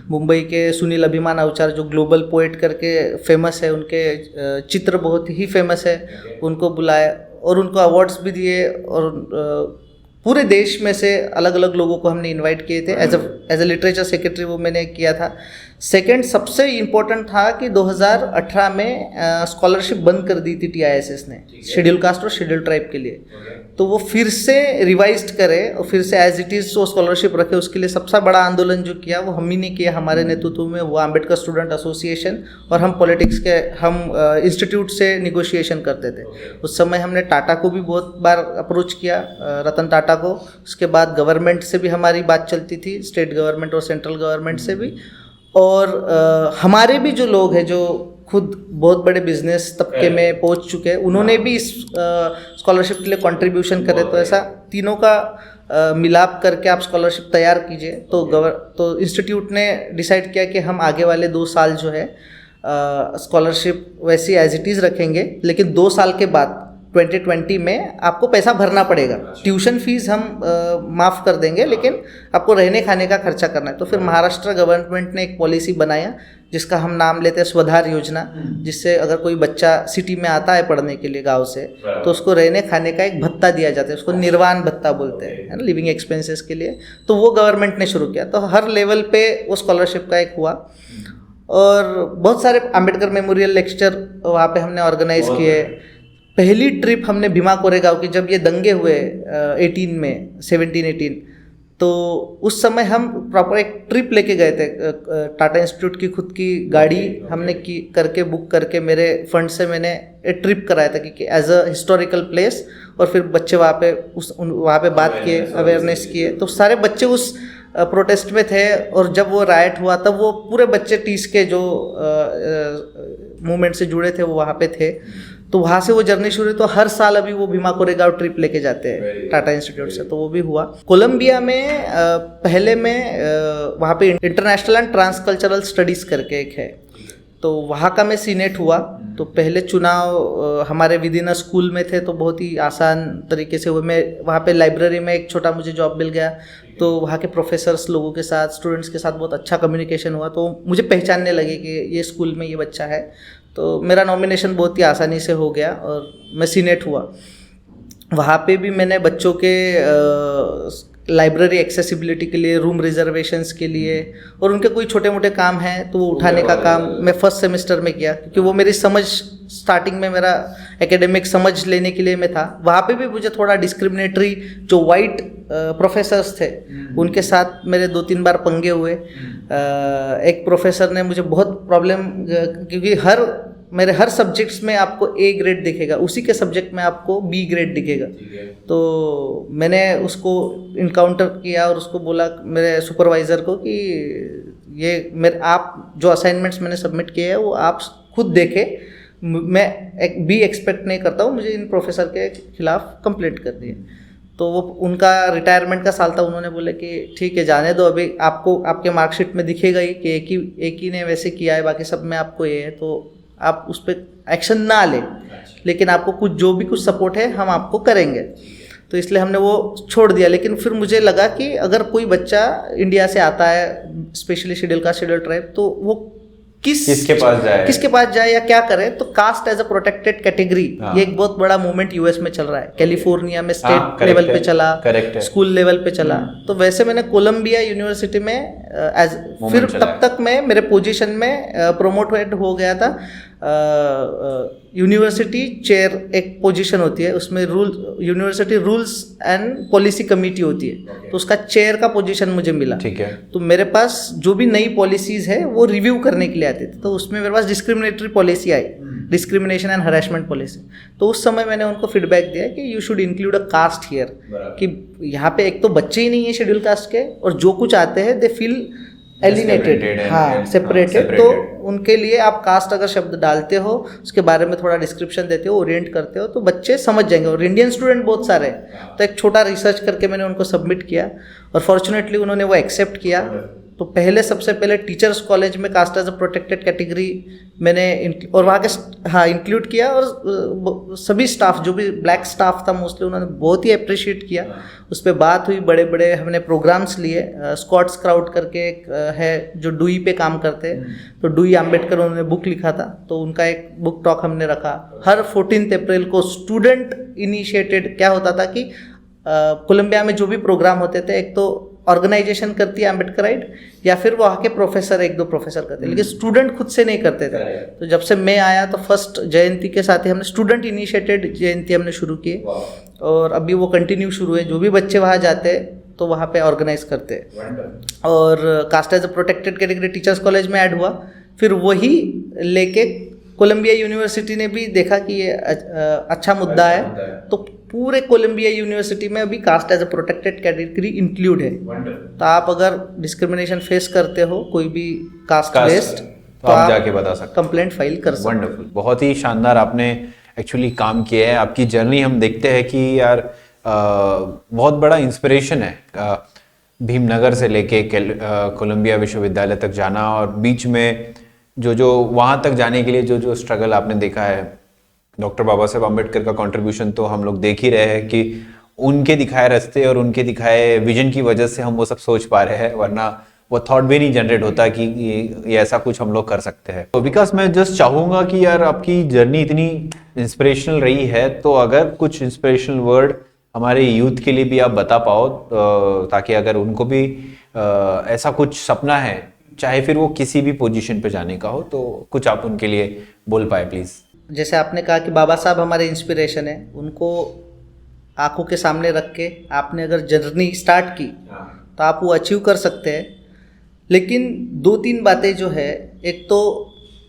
मुंबई के सुनील अभिमान अवचार जो ग्लोबल पोएट करके फेमस है, उनके चित्र बहुत ही फेमस है, उनको बुलाया और उनको अवार्ड्स भी दिए. और पूरे देश में से अलग अलग लोगों को हमने इनवाइट किए थे. एज अ लिटरेचर सेक्रेटरी वो मैंने किया था. सेकंड सबसे इम्पोर्टेंट था कि 2018 में स्कॉलरशिप बंद कर दी थी TISS ने, शेड्यूल कास्ट और शेड्यूल ट्राइब के लिए. तो वो फिर से रिवाइज्ड करे और फिर से एज इट इज़ वो स्कॉलरशिप रखे. उसके लिए सबसे बड़ा आंदोलन जो किया वो हम ही ने किया, हमारे नेतृत्व में, वो अम्बेडकर स्टूडेंट एसोसिएशन. और हम पॉलिटिक्स के हम इंस्टीट्यूट से निगोशिएशन करते थे. उस समय हमने टाटा को भी बहुत बार अप्रोच किया, रतन टाटा को. उसके बाद गवर्नमेंट से भी हमारी बात चलती थी, स्टेट गवर्नमेंट और सेंट्रल गवर्नमेंट से भी. और हमारे भी जो लोग हैं जो खुद बहुत बड़े बिजनेस तबके में पहुंच चुके हैं, उन्होंने भी इस स्कॉलरशिप के लिए कंट्रीब्यूशन करे. तो ऐसा तीनों का मिलाप करके आप स्कॉलरशिप तैयार कीजिए. तो इंस्टीट्यूट ने डिसाइड किया कि हम आगे वाले 2 साल जो है स्कॉलरशिप वैसी एज इट इज़ रखेंगे, लेकिन 2 साल के बाद 2020 में आपको पैसा भरना पड़ेगा. ट्यूशन फीस हम माफ़ कर देंगे, लेकिन आपको रहने खाने का खर्चा करना है. तो फिर महाराष्ट्र गवर्नमेंट ने एक पॉलिसी बनाया जिसका हम नाम लेते हैं स्वधार योजना, जिससे अगर कोई बच्चा सिटी में आता है पढ़ने के लिए गांव से, तो उसको रहने खाने का एक भत्ता दिया जाता है, उसको निर्वाण भत्ता बोलते हैं, है ना, लिविंग एक्सपेंसेस के लिए. तो वो गवर्नमेंट ने शुरू किया. तो हर लेवल पे वो स्कॉलरशिप का एक हुआ. और बहुत सारे अम्बेडकर मेमोरियल लेक्चर वहाँ पे हमने ऑर्गेनाइज किए. पहली ट्रिप हमने भीमा कोरेगांव की, जब ये दंगे हुए 17-18, तो उस समय हम प्रॉपर एक ट्रिप लेके गए थे. टाटा इंस्टीट्यूट की खुद की गाड़ी हमने करके बुक करके मेरे फंड से मैंने एक ट्रिप कराया था कि एज अ हिस्टोरिकल प्लेस. और फिर बच्चे वहाँ पे बात किए, अवेयरनेस किए. तो सारे बच्चे उस प्रोटेस्ट में थे. और जब वो राइट हुआ तब वो पूरे बच्चे टीस के जो मूवमेंट से जुड़े थे वो वहाँ पे थे. तो वहाँ से वो जर्नी शुरू. तो हर साल अभी वो भीमा कोरेगांव ट्रिप लेके जाते हैं टाटा इंस्टीट्यूट से. तो वो भी हुआ. कोलंबिया में पहले में वहाँ पे इंटरनेशनल एंड ट्रांसकल्चरल स्टडीज़ करके एक है, तो वहाँ का मैं सीनेट हुआ. तो पहले चुनाव हमारे विद इन स्कूल में थे, तो बहुत ही आसान तरीके से हुए. मैं वहाँ पे लाइब्रेरी में एक छोटा मुझे जॉब मिल गया. तो वहाँ के प्रोफेसर्स लोगों के साथ, स्टूडेंट्स के साथ बहुत अच्छा कम्युनिकेशन हुआ. तो मुझे पहचानने लगे कि ये स्कूल में ये बच्चा है. तो मेरा नॉमिनेशन बहुत ही आसानी से हो गया और मैं सीनेट हुआ. वहाँ पे भी मैंने बच्चों के लाइब्रेरी एक्सेसिबिलिटी के लिए, रूम रिजर्वेशंस के लिए, और उनके कोई छोटे मोटे काम हैं तो वो उठाने का काम मैं फर्स्ट सेमेस्टर में किया, क्योंकि वो मेरी समझ स्टार्टिंग में मेरा एकेडमिक समझ लेने के लिए मैं था. वहाँ पे भी मुझे थोड़ा डिस्क्रिमिनेटरी जो वाइट प्रोफेसर्स थे उनके साथ मेरे 2-3 बार पंगे हुए. एक प्रोफेसर ने मुझे बहुत प्रॉब्लम, क्योंकि हर मेरे हर सब्जेक्ट्स में आपको ए ग्रेड दिखेगा, उसी के सब्जेक्ट में आपको बी ग्रेड दिखेगा। तो मैंने उसको इनकाउंटर किया और उसको बोला मेरे सुपरवाइज़र को कि ये मेरे आप जो असाइनमेंट्स मैंने सबमिट किए हैं वो आप खुद देखें, मैं एक बी एक्सपेक्ट नहीं करता हूँ, मुझे इन प्रोफेसर के खिलाफ कंप्लेंट कर दिए। तो वो उनका रिटायरमेंट का साल था, उन्होंने बोले कि ठीक है जाने दो, अभी आपको आपके मार्कशीट में दिखेगा ही कि एक ही ने वैसे किया है, बाकी सब में आपको ये है, तो आप उस पर एक्शन ना लें, लेकिन आपको कुछ जो भी कुछ सपोर्ट है हम आपको करेंगे। तो इसलिए हमने वो छोड़ दिया। लेकिन फिर मुझे लगा कि अगर कोई बच्चा इंडिया से आता है specially schedule caste schedule tribe, तो वो किसके पास जाए या क्या करे, तो caste as a protected category ये एक बहुत बड़ा मूवमेंट यूएस में चल रहा है। कैलिफोर्निया में स्टेट लेवल पे चला, स्कूल लेवल पे चला। तो वैसे मैंने कोलंबिया यूनिवर्सिटी में फिर तब तक मैं मेरे पोजीशन में प्रोमोटेड हो गया था। यूनिवर्सिटी चेयर एक पोजीशन होती है, उसमें university rules and policy committee होती है, तो उसका चेयर का पोजीशन मुझे मिला। ठीक है। तो मेरे पास जो भी नई पॉलिसीज है वो रिव्यू करने के लिए आती थी, तो उसमें मेरे पास डिस्क्रिमिनेटरी पॉलिसी आई, डिस्क्रिमिनेशन एंड हरासमेंट पॉलिसी। तो उस समय मैंने उनको फीडबैक दिया कि you should include a caste here, कि यहाँ पे एक तो बच्चे ही नहीं है शेड्यूल कास्ट के, और जो कुछ आते हैं दे फील एलिनेटेड, हाँ सेपरेटेड। तो उनके लिए आप कास्ट अगर शब्द डालते हो, उसके बारे में थोड़ा डिस्क्रिप्शन देते हो, ओरिएंट करते हो, तो बच्चे समझ जाएंगे। और इंडियन स्टूडेंट बहुत सारे हैं, तो एक छोटा रिसर्च करके मैंने उनको सबमिट किया और फॉर्चुनेटली उन्होंने वो एक्सेप्ट किया। तो सबसे पहले टीचर्स कॉलेज में caste as a protected category मैंने और वहाँ के इंक्लूड किया, और सभी स्टाफ जो भी ब्लैक स्टाफ था मोस्टली, उन्होंने बहुत ही अप्रिशिएट किया। उस पर बात हुई, बड़े बड़े हमने प्रोग्राम्स लिए। स्कॉट्स क्राउड करके एक है जो डुई पे काम करते हैं, तो डुई आम्बेडकर उन्होंने बुक लिखा था, तो उनका एक बुक टॉक हमने रखा। हर 14 अप्रैल को स्टूडेंट इनिशिएटेड क्या होता था कि कोलंबिया में जो भी प्रोग्राम होते थे, एक तो ऑर्गेनाइजेशन करती है अम्बेडकराइट, या फिर वहाँ के प्रोफेसर एक दो प्रोफेसर करते हैं, लेकिन स्टूडेंट खुद से नहीं करते थे। तो जब से मैं आया तो फर्स्ट जयंती के साथ ही हमने स्टूडेंट इनिशिएटेड जयंती हमने शुरू की, और अभी वो कंटिन्यू शुरू है। जो भी बच्चे वहाँ जाते हैं तो वहाँ पे ऑर्गेनाइज करते हैं। और caste as a protected category teachers college में ऐड हुआ, फिर वही लेके कोलंबिया यूनिवर्सिटी ने भी देखा कि ये अच्छा मुद्दा है, तो पूरे कोलंबिया यूनिवर्सिटी में अभी caste as a protected category include है। तो आप अगर डिस्क्रिमिनेशन फेस करते हो कोई भी कास्ट बेस्ड, तो आप जाके बता सकते, कंप्लेंट फाइल कर सकते। वंडरफुल, बहुत ही शानदार आपने एक्चुअली काम किया है। आपकी जर्नी हम देखते हैं कि यार बहुत बड़ा इंस्पिरेशन है, भीमनगर से लेके कोलंबिया विश्वविद्यालय तक जाना, और बीच में जो वहाँ तक जाने के लिए जो स्ट्रगल आपने देखा है। डॉक्टर बाबा साहेब अम्बेडकर का कंट्रीब्यूशन तो हम लोग देख ही रहे हैं कि उनके दिखाए रास्ते और उनके दिखाए विजन की वजह से हम वो सब सोच पा रहे हैं, वरना वो थॉट भी नहीं जनरेट होता कि ये ऐसा कुछ हम लोग कर सकते हैं। तो विकास, मैं जस्ट चाहूँगा कि यार आपकी जर्नी इतनी इंस्पिरेशनल रही है, तो अगर कुछ इंस्पिरेशनल वर्ड हमारे यूथ के लिए भी आप बता पाओ, ताकि अगर उनको भी ऐसा कुछ सपना है, चाहे फिर वो किसी भी पोजीशन पे जाने का हो, तो कुछ आप उनके लिए बोल पाए प्लीज़। जैसे आपने कहा कि बाबा साहब हमारे इंस्पिरेशन है, उनको आंखों के सामने रख के आपने अगर जर्नी स्टार्ट की तो आप वो अचीव कर सकते हैं। लेकिन 2-3 बातें जो है, एक तो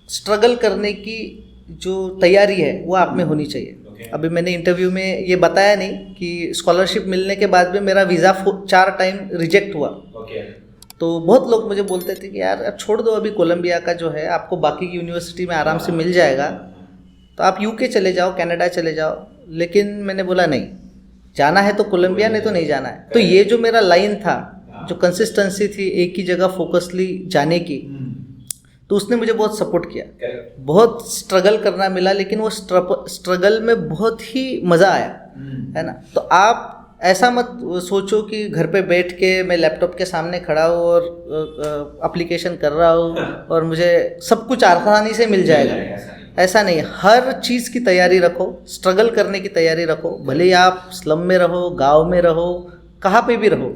स्ट्रगल करने की जो तैयारी है वो आप में होनी चाहिए। अभी मैंने इंटरव्यू में ये बताया नहीं कि स्कॉलरशिप मिलने के बाद भी मेरा वीज़ा 4 टाइम रिजेक्ट हुआ। तो बहुत लोग मुझे बोलते थे कि यार छोड़ दो, अभी कोलंबिया का जो है आपको बाकी यूनिवर्सिटी में आराम से मिल जाएगा, तो आप यूके चले जाओ, कनाडा चले जाओ। लेकिन मैंने बोला नहीं, जाना है तो कोलंबिया, नहीं तो नहीं जाना है। तो ये जो मेरा लाइन था, जो कंसिस्टेंसी थी एक ही जगह फोकसली जाने की, तो उसने मुझे बहुत सपोर्ट किया। बहुत स्ट्रगल करना मिला, लेकिन वो स्ट्रगल में बहुत ही मज़ा आया, है ना। तो आप ऐसा मत सोचो कि घर पे बैठ के मैं लैपटॉप के सामने खड़ा हूँ और एप्लीकेशन कर रहा हूँ और मुझे सब कुछ आसानी से मिल जाएगा। ऐसा नहीं, हर चीज़ की तैयारी रखो, स्ट्रगल करने की तैयारी रखो। भले ही आप स्लम में रहो, गांव में रहो, कहाँ पे भी रहो,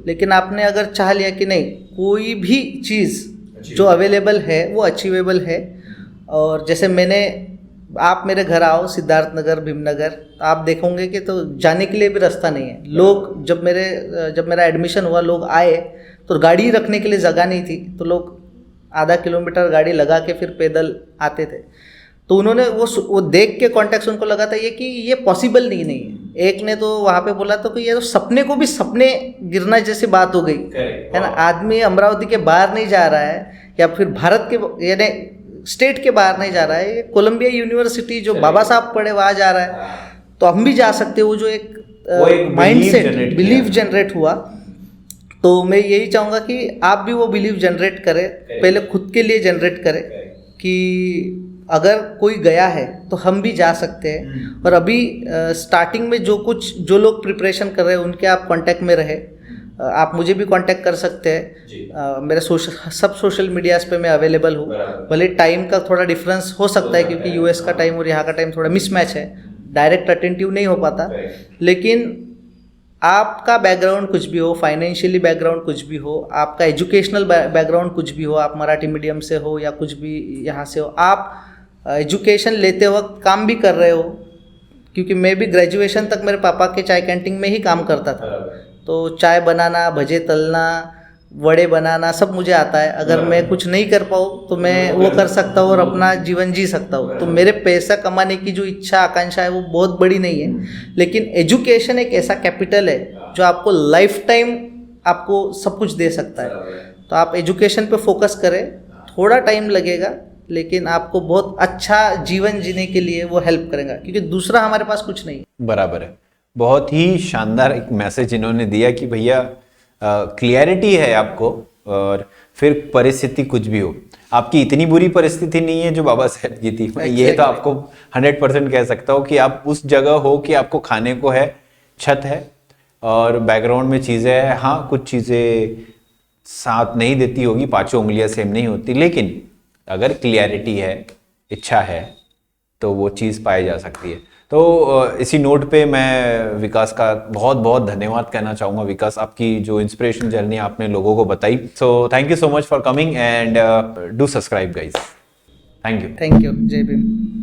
लेकिन आपने अगर चाह लिया कि नहीं, कोई भी चीज़ जो अवेलेबल है वो अचीवेबल है। और जैसे आप मेरे घर आओ सिद्धार्थ नगर, भीमनगर, तो आप देखोगे कि तो जाने के लिए भी रास्ता नहीं है। लोग जब मेरा एडमिशन हुआ, लोग आए तो गाड़ी रखने के लिए जगह नहीं थी, तो लोग आधा किलोमीटर गाड़ी लगा के फिर पैदल आते थे। तो उन्होंने वो देख के कॉन्टेक्स्ट उनको लगा था ये कि ये पॉसिबल नहीं है। एक ने तो वहाँ पे बोला तो कि ये तो सपने को भी सपने गिरना जैसी बात हो गई है ना। आदमी अमरावती के बाहर नहीं जा रहा है या फिर भारत के यानी स्टेट के बाहर नहीं जा रहा है, कोलंबिया यूनिवर्सिटी जो बाबा साहब पढ़े वहाँ जा रहा है, तो हम भी जा सकते हैं। वो जो एक माइंडसेट बिलीव जनरेट हुआ, तो मैं यही चाहूँगा कि आप भी वो बिलीव जनरेट करें, पहले खुद के लिए जनरेट करें कि अगर कोई गया है तो हम भी जा सकते हैं। और अभी स्टार्टिंग में जो लोग प्रिपरेशन कर रहे हैं उनके आप कांटेक्ट में रहे, आप मुझे भी कांटेक्ट कर सकते हैं। मेरे सब सोशल मीडियाज़ पे मैं अवेलेबल हूँ। भले टाइम का थोड़ा डिफरेंस हो सकता है क्योंकि यूएस का टाइम और यहाँ का टाइम थोड़ा मिसमैच है, डायरेक्ट अटेंटिव नहीं हो पाता, लेकिन आपका बैकग्राउंड कुछ भी हो, फाइनेंशियली बैकग्राउंड कुछ भी हो, आपका एजुकेशनल बैकग्राउंड कुछ भी हो, आप मराठी मीडियम से हो या कुछ भी यहाँ से हो, आप एजुकेशन लेते वक्त काम भी कर रहे हो, क्योंकि मैं भी ग्रेजुएशन तक मेरे पापा के चाय कैंटीन में ही काम करता था, तो चाय बनाना, भजे तलना, वड़े बनाना सब मुझे आता है। अगर मैं कुछ नहीं कर पाऊँ तो मैं वो कर सकता हूँ और अपना जीवन जी सकता हूँ। तो मेरे पैसा कमाने की जो इच्छा आकांक्षा है वो बहुत बड़ी नहीं है, लेकिन एजुकेशन एक ऐसा कैपिटल है जो आपको लाइफ टाइम आपको सब कुछ दे सकता है। तो आप एजुकेशन पे फोकस करें, थोड़ा टाइम लगेगा लेकिन आपको बहुत अच्छा जीवन जीने के लिए वो हेल्प करेगा, क्योंकि दूसरा हमारे पास कुछ नहीं। बराबर है। बहुत ही शानदार एक मैसेज इन्होंने दिया कि भैया क्लियरिटी है आपको, और फिर परिस्थिति कुछ भी हो, आपकी इतनी बुरी परिस्थिति नहीं है जो बाबा साहब की थी। मैं ये तो आपको 100% कह सकता हूँ कि आप उस जगह हो कि आपको खाने को है, छत है और बैकग्राउंड में चीज़ें हैं। हाँ, कुछ चीज़ें साथ नहीं देती होगी, पांचों उंगलियां सेम नहीं होती, लेकिन अगर क्लियरिटी है, इच्छा है, तो वो चीज़ पाई जा सकती है। तो इसी नोट पे मैं विकास का बहुत बहुत धन्यवाद कहना चाहूँगा। विकास, आपकी जो इंस्पिरेशन जर्नी आपने लोगों को बताई, so thank you so much for coming and do subscribe guys. Thank you. Thank you. जय भीम।